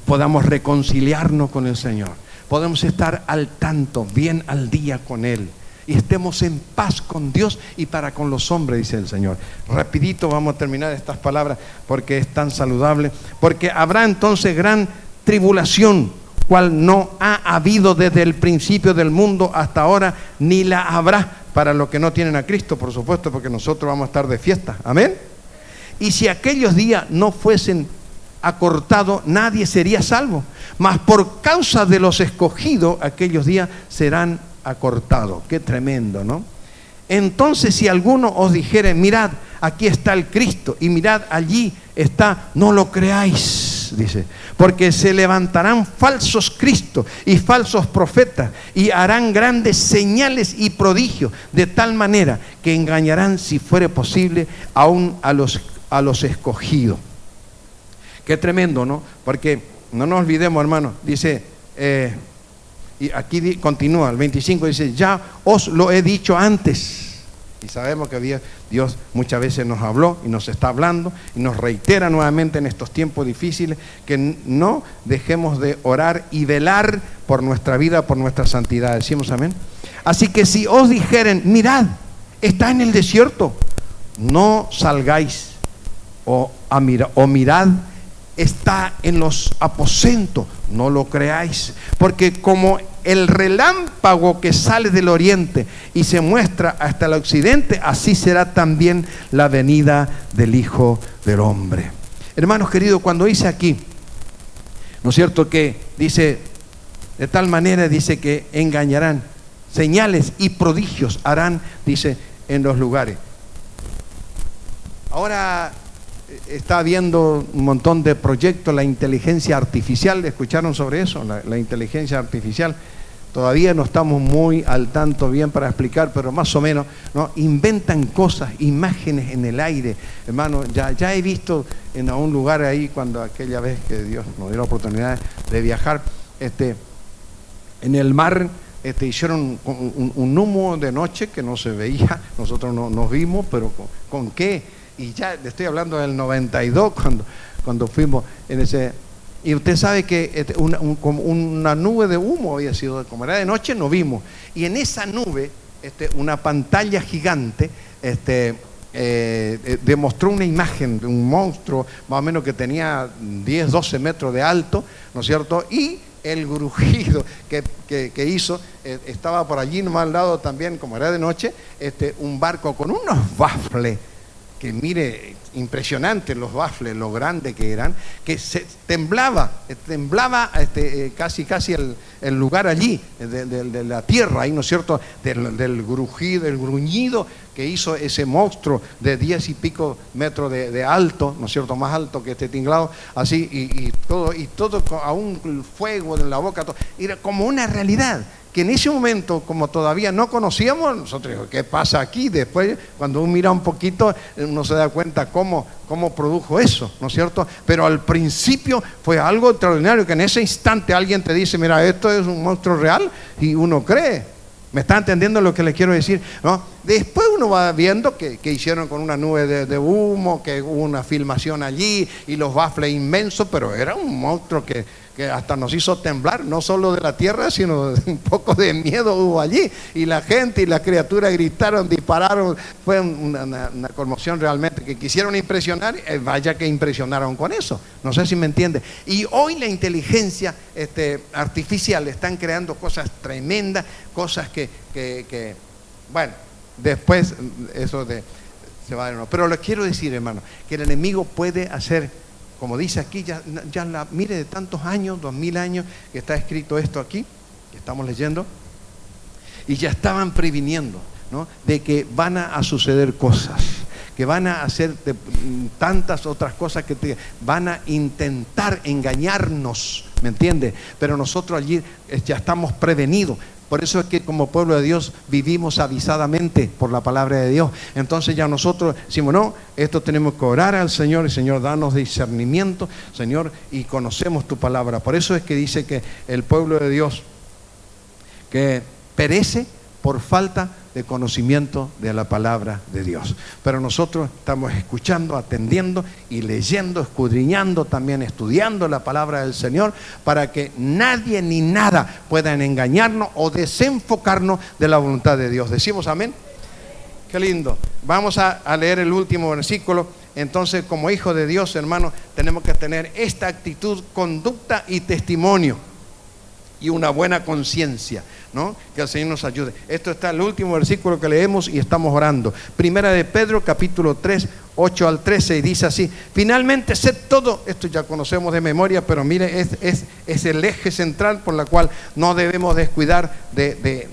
Speaker 1: podamos reconciliarnos con el Señor, podemos estar al tanto, bien al día con Él, y estemos en paz con Dios y para con los hombres, dice el Señor. Rapidito vamos a terminar estas palabras porque es tan saludable. Porque habrá entonces gran tribulación, cual no ha habido desde el principio del mundo hasta ahora, ni la habrá para los que no tienen a Cristo, por supuesto, porque nosotros vamos a estar de fiesta. Amén. Y si aquellos días no fuesen acortados, nadie sería salvo, mas por causa de los escogidos, aquellos días serán acortado. Qué tremendo, ¿no? Entonces, si alguno os dijere, mirad, aquí está el Cristo, y mirad, allí está, no lo creáis, dice, porque se levantarán falsos cristos y falsos profetas, y harán grandes señales y prodigios, de tal manera que engañarán, si fuere posible, aún a los escogidos. Qué tremendo, ¿no? Porque no nos olvidemos, hermano, dice, y aquí continúa, el 25 dice, ya os lo he dicho antes. Y sabemos que Dios muchas veces nos habló y nos está hablando y nos reitera nuevamente en estos tiempos difíciles que no dejemos de orar y velar por nuestra vida, por nuestra santidad. Decimos amén. Así que si os dijeren, mirad, está en el desierto, no salgáis, o mirad, está en los aposentos, no lo creáis, porque como el relámpago que sale del oriente y se muestra hasta el occidente, así será también la venida del Hijo del Hombre. Hermanos queridos, cuando dice aquí, ¿no es cierto?, que dice, de tal manera, dice que engañarán, señales y prodigios harán, dice, en los lugares. Ahora está habiendo un montón de proyectos, la inteligencia artificial, ¿escucharon sobre eso? La inteligencia artificial, todavía no estamos muy al tanto bien para explicar, pero más o menos, ¿no? Inventan cosas, imágenes en el aire, hermano. Ya he visto en un lugar ahí, cuando aquella vez que Dios nos dio la oportunidad de viajar, en el mar, hicieron un humo de noche que no se veía, nosotros no nos vimos, pero ¿con qué? Y ya le estoy hablando del 92, cuando fuimos en ese. Y usted sabe que como una nube de humo había sido, como era de noche, no vimos. Y en esa nube, una pantalla gigante, demostró una imagen de un monstruo, más o menos que tenía 10, 12 metros de alto, ¿no es cierto? Y el grujido que hizo, estaba por allí, nomás al lado también, como era de noche, un barco con unos bafles. Que mire, impresionante los bafles, lo grande que eran, que temblaba casi el lugar allí, de la tierra, ahí, ¿no es cierto?, del grujido, el gruñido que hizo ese monstruo de 10 y pico metros de alto, ¿no es cierto?, más alto que este tinglado, así, y todo aún el fuego en la boca, todo, era como una realidad. Que en ese momento, como todavía no conocíamos, nosotros dijimos, ¿qué pasa aquí? Después, cuando uno mira un poquito, uno se da cuenta cómo produjo eso, ¿no es cierto? Pero al principio fue algo extraordinario, que en ese instante alguien te dice, mira, esto es un monstruo real, y uno cree. ¿Me está entendiendo lo que le quiero decir? ¿No? Después uno va viendo que hicieron con una nube de humo, que hubo una filmación allí, y los bafles inmensos, pero era un monstruo que hasta nos hizo temblar, no solo de la tierra, sino un poco de miedo hubo allí, y la gente y la criatura gritaron, dispararon, fue una conmoción realmente, que quisieron impresionar, vaya que impresionaron con eso, no sé si me entiende. Y hoy la inteligencia artificial están creando cosas tremendas, cosas que bueno, después eso se va a ver, pero les quiero decir, hermano, que el enemigo puede hacer, como dice aquí, mire, de tantos años, 2000 años que está escrito esto aquí, que estamos leyendo, Y ya estaban previniendo, ¿no?, de que van a suceder cosas, que van a hacer tantas otras cosas que van a intentar engañarnos, ¿me entiendes? Pero nosotros allí ya estamos prevenidos. Por eso es que como pueblo de Dios vivimos avisadamente por la palabra de Dios. Entonces ya nosotros decimos, no, esto tenemos que orar al Señor, y Señor, danos discernimiento, Señor, y conocemos tu palabra. Por eso es que dice que el pueblo de Dios que perece por falta de conocimiento de la palabra de Dios. Pero nosotros estamos escuchando, atendiendo y leyendo, escudriñando, también estudiando la palabra del Señor, para que nadie ni nada puedan engañarnos o desenfocarnos de la voluntad de Dios. ¿Decimos amén? Qué lindo. Vamos a leer el último versículo. Entonces, como hijos de Dios, hermanos, tenemos que tener esta actitud, conducta y testimonio, y una buena conciencia, ¿no? Que el Señor nos ayude. Esto está en el último versículo que leemos y estamos orando. Primera de Pedro, capítulo 3, 8 al 13, y dice así: finalmente, sed todo, esto ya conocemos de memoria, pero mire, es el eje central por la cual no debemos descuidar de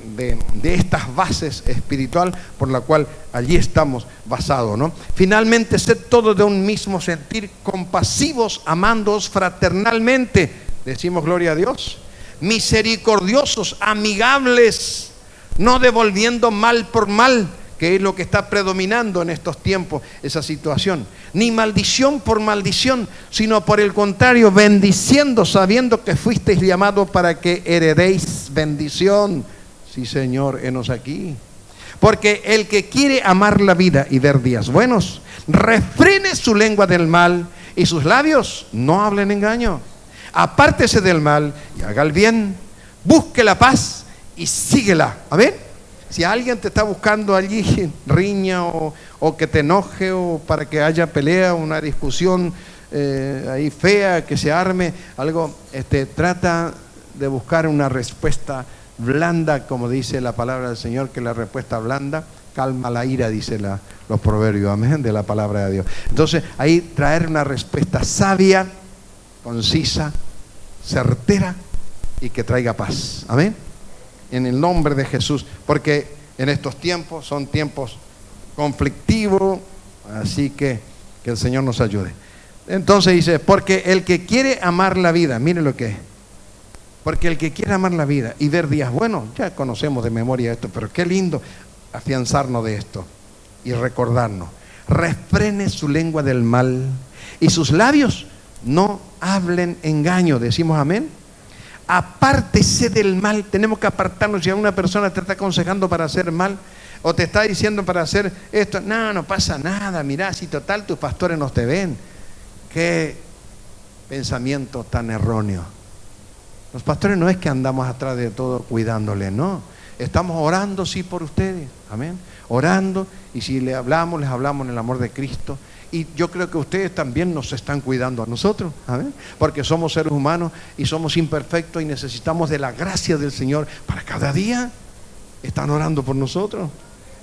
Speaker 1: estas bases espiritual por la cual allí estamos basados, ¿no? Finalmente, sed todo de un mismo sentir, compasivos, amándoos fraternalmente. Decimos gloria a Dios. Misericordiosos, amigables, no devolviendo mal por mal, que es lo que está predominando en estos tiempos, esa situación. Ni maldición por maldición, sino por el contrario, bendiciendo, sabiendo que fuisteis llamados para que heredéis bendición. Sí, Señor, henos aquí. Porque el que quiere amar la vida y ver días buenos, refrene su lengua del mal y sus labios no hablen engaño. Apártese del mal y haga el bien, busque la paz y síguela. Amén. Si alguien te está buscando allí riña o que te enoje, o para que haya pelea, una discusión ahí fea, que se arme algo, trata de buscar una respuesta blanda, como dice la palabra del Señor, que la respuesta blanda calma la ira, dice los proverbios, amén, de la palabra de Dios. Entonces ahí traer una respuesta sabia, concisa, certera y que traiga paz. Amén. En el nombre de Jesús, porque en estos tiempos son tiempos conflictivos, así que el Señor nos ayude. Entonces dice, porque el que quiere amar la vida, mire lo que es, porque el que quiere amar la vida y ver días buenos, ya conocemos de memoria esto, pero qué lindo afianzarnos de esto y recordarnos. Refrene su lengua del mal y sus labios no hablen engaño. Decimos amén. Apártese del mal. Tenemos que apartarnos. Si una persona te está aconsejando para hacer mal, o te está diciendo para hacer esto, no pasa nada, mirá, si total tus pastores no te ven. Qué pensamiento tan erróneo. Los pastores no es que andamos atrás de todo cuidándoles, no. Estamos orando, sí, por ustedes, amén. Orando, y si les hablamos en el amor de Cristo. Y yo creo que ustedes también nos están cuidando a nosotros, amén, porque somos seres humanos y somos imperfectos y necesitamos de la gracia del Señor para cada día. Están orando por nosotros.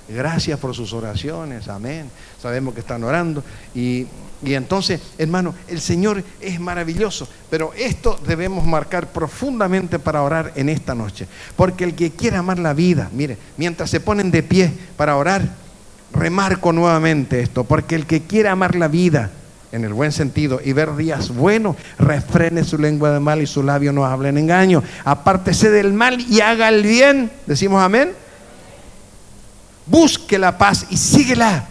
Speaker 1: Gracias por sus oraciones, amén. Sabemos que están orando y entonces, hermano, el Señor es maravilloso, pero esto debemos marcar profundamente para orar en esta noche, porque el que quiera amar la vida, mire, mientras se ponen de pie para orar, remarco nuevamente esto, porque el que quiera amar la vida en el buen sentido y ver días buenos, refrene su lengua de mal y su labio no hablen engaño. Apártese del mal y haga el bien. Decimos amén. Busque la paz y síguela.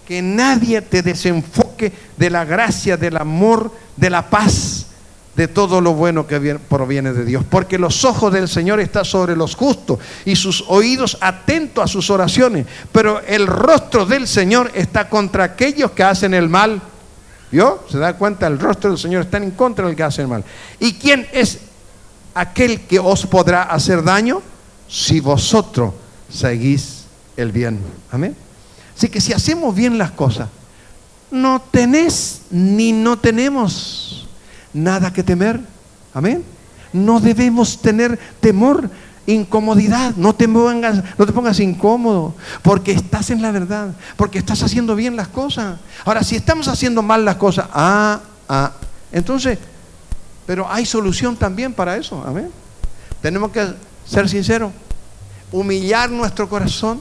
Speaker 1: Que nadie te desenfoque de la gracia, del amor, de la paz, de todo lo bueno que proviene de Dios. Porque los ojos del Señor están sobre los justos y sus oídos atentos a sus oraciones. Pero el rostro del Señor está contra aquellos que hacen el mal. ¿Vio? ¿Se da cuenta? El rostro del Señor está en contra del que hace el mal. ¿Y quién es aquel que os podrá hacer daño? Si vosotros seguís el bien. Amén. Así que si hacemos bien las cosas, no tenés ni no tenemos nada que temer. Amén. No debemos tener temor, incomodidad. No te pongas incómodo, porque estás en la verdad, porque estás haciendo bien las cosas. Ahora, si estamos haciendo mal las cosas, entonces, pero hay solución también para eso. Amén. Tenemos que ser sinceros. humillar nuestro corazón.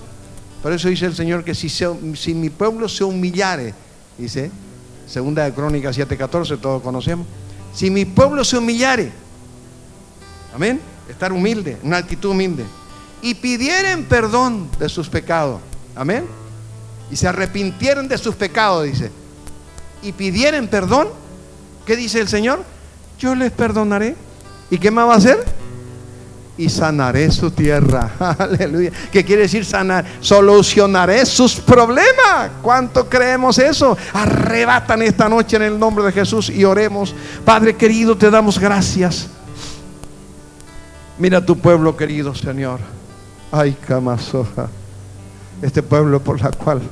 Speaker 1: Por eso dice el Señor que si mi pueblo se humillare, dice, segunda de Crónicas 7:14, todos conocemos. Si mi pueblo se humillare, amén, estar humilde, una actitud humilde, y pidieren perdón de sus pecados, amén, y se arrepintieron de sus pecados, dice, y pidieren perdón, ¿qué dice el Señor? Yo les perdonaré. ¿Y qué más va a hacer? Y sanaré su tierra. Aleluya. ¿Qué quiere decir sanar? Solucionaré sus problemas. ¿Cuánto creemos eso? Arrebatan esta noche en el nombre de Jesús y oremos. Padre querido, te damos gracias. Mira tu pueblo querido, Señor. Ay, Camasoja. Este pueblo por la cual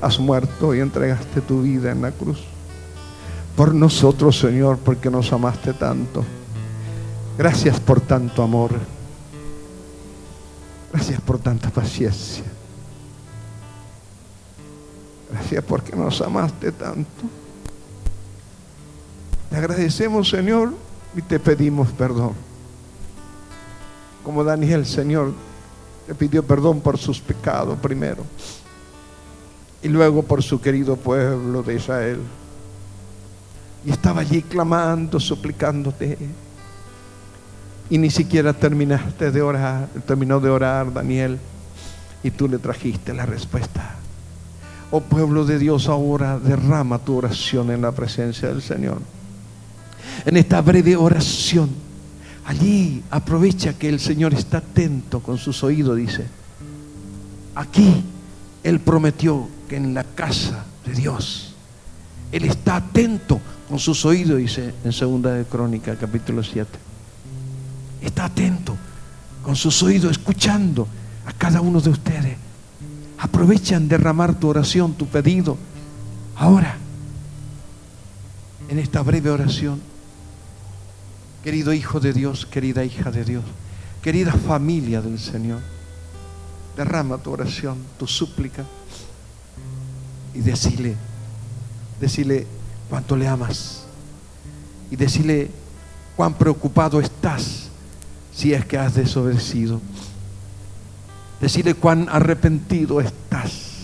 Speaker 1: has muerto y entregaste tu vida en la cruz. Por nosotros, Señor, porque nos amaste tanto. Gracias por tanto amor. Gracias por tanta paciencia. Gracias porque nos amaste tanto. Te agradecemos, Señor, y te pedimos perdón. Como Daniel, Señor, te pidió perdón por sus pecados primero y luego por su querido pueblo de Israel. Y estaba allí clamando, suplicándote. Y ni siquiera terminó de orar Daniel, y tú le trajiste la respuesta. Oh pueblo de Dios, ahora derrama tu oración en la presencia del Señor. En esta breve oración, allí aprovecha que el Señor está atento con sus oídos, dice. Aquí Él prometió que en la casa de Dios Él está atento con sus oídos, dice en segunda de Crónicas capítulo 7. Está atento con sus oídos, escuchando a cada uno de ustedes. Aprovechan derramar tu oración, tu pedido. Ahora, en esta breve oración, querido hijo de Dios, querida hija de Dios, querida familia del Señor, derrama tu oración, tu súplica, y decile cuánto le amas, y decile cuán preocupado estás si es que has desobedecido. Decile cuán arrepentido estás.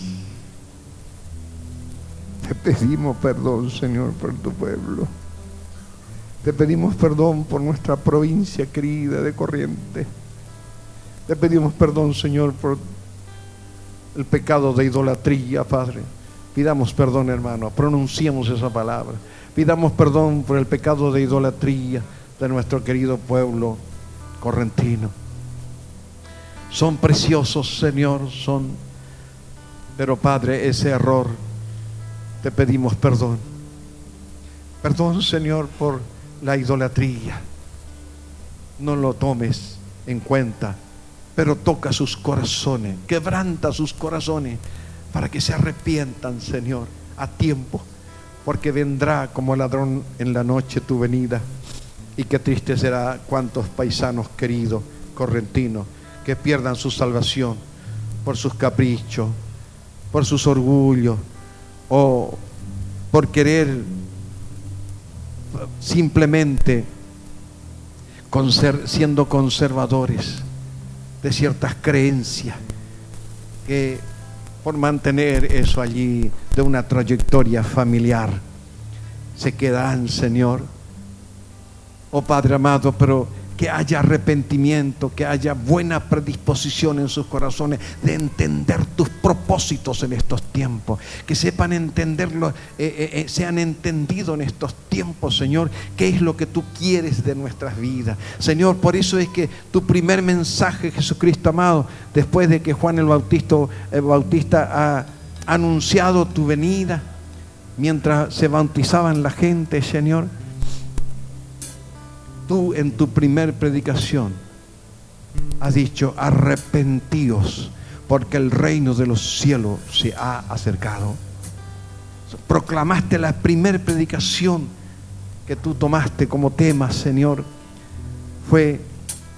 Speaker 1: Te pedimos perdón, Señor, por tu pueblo. Te pedimos perdón por nuestra provincia querida de Corrientes. Te pedimos perdón, Señor, por el pecado de idolatría, Padre. Pidamos perdón, hermano, pronunciemos esa palabra. Pidamos perdón por el pecado de idolatría de nuestro querido pueblo correntino. Son preciosos, Señor, pero Padre, ese error, te pedimos perdón. Perdón, Señor, por la idolatría. No lo tomes en cuenta, pero toca sus corazones, quebranta sus corazones para que se arrepientan, Señor, a tiempo, porque vendrá como ladrón en la noche tu venida. Y qué triste será cuántos paisanos queridos correntinos que pierdan su salvación por sus caprichos, por sus orgullos, o por querer simplemente siendo conservadores de ciertas creencias, que por mantener eso allí de una trayectoria familiar se quedan, Señor. Oh Padre amado, pero que haya arrepentimiento, que haya buena predisposición en sus corazones de entender tus propósitos en estos tiempos, que sepan entenderlo, sean entendidos en estos tiempos, Señor, qué es lo que tú quieres de nuestras vidas, Señor. Por eso es que tu primer mensaje, Jesucristo amado, después de que Juan el Bautista ha anunciado tu venida, mientras se bautizaban la gente, Señor, tú en tu primer predicación has dicho: arrepentíos, porque el reino de los cielos se ha acercado. Proclamaste la primer predicación que tú tomaste como tema, Señor, fue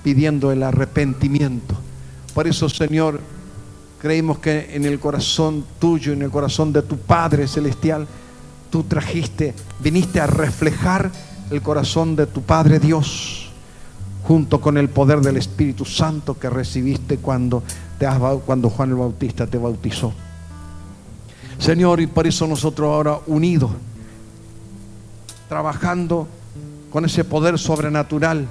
Speaker 1: pidiendo el arrepentimiento. Por eso, Señor, creímos que en el corazón tuyo, en el corazón de tu Padre Celestial, tú viniste a reflejar el corazón de tu Padre Dios, junto con el poder del Espíritu Santo que recibiste cuando Juan el Bautista te bautizó. Señor, y por eso nosotros ahora unidos, trabajando con ese poder sobrenatural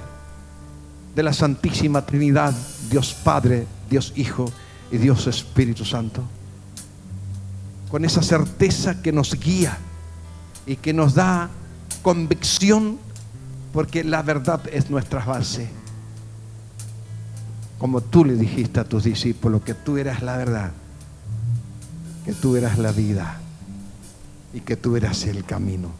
Speaker 1: de la Santísima Trinidad, Dios Padre, Dios Hijo y Dios Espíritu Santo, con esa certeza que nos guía y que nos da convicción, porque la verdad es nuestra base. Como tú le dijiste a tus discípulos que tú eras la verdad, que tú eras la vida y que tú eras el camino.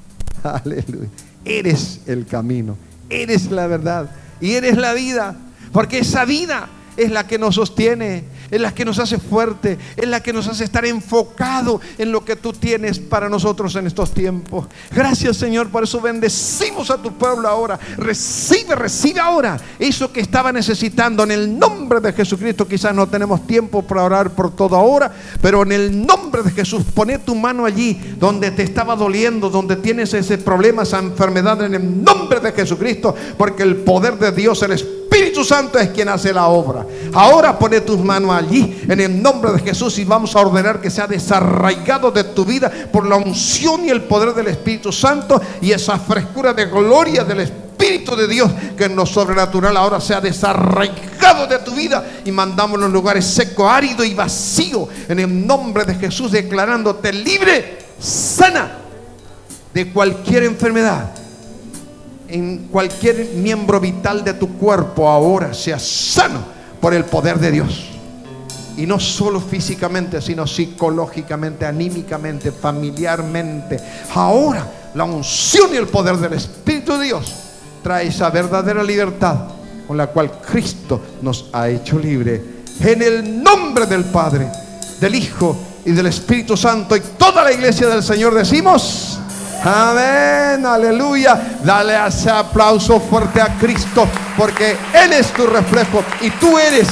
Speaker 1: Aleluya. Eres el camino, eres la verdad y eres la vida, porque esa vida es la que nos sostiene, es la que nos hace fuerte, es la que nos hace estar enfocado en lo que tú tienes para nosotros en estos tiempos. Gracias, Señor, por eso bendecimos a tu pueblo ahora. Recibe ahora eso que estaba necesitando en el nombre de Jesucristo. Quizás no tenemos tiempo para orar por todo ahora, pero en el nombre de Jesús, poné tu mano allí donde te estaba doliendo, donde tienes ese problema, esa enfermedad, en el nombre de Jesucristo, porque el poder de Dios, el Espíritu Santo es quien hace la obra. Ahora pone tus manos allí en el nombre de Jesús y vamos a ordenar que sea desarraigado de tu vida por la unción y el poder del Espíritu Santo, y esa frescura de gloria del Espíritu de Dios que en lo sobrenatural ahora sea desarraigado de tu vida, y mandamos los lugares seco, árido y vacío en el nombre de Jesús, declarándote libre, sana de cualquier enfermedad. En cualquier miembro vital de tu cuerpo ahora sea sano por el poder de Dios. Y no solo físicamente, sino psicológicamente, anímicamente, familiarmente. Ahora la unción y el poder del Espíritu de Dios trae esa verdadera libertad con la cual Cristo nos ha hecho libre. En el nombre del Padre, del Hijo y del Espíritu Santo, y toda la iglesia del Señor decimos: amén, aleluya. Dale ese aplauso fuerte a Cristo, porque Él es tu reflejo y tú eres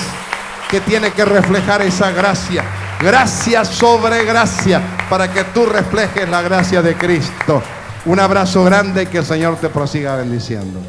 Speaker 1: que tiene que reflejar esa gracia. Gracia sobre gracia, para que tú reflejes la gracia de Cristo. Un abrazo grande y que el Señor te prosiga bendiciendo.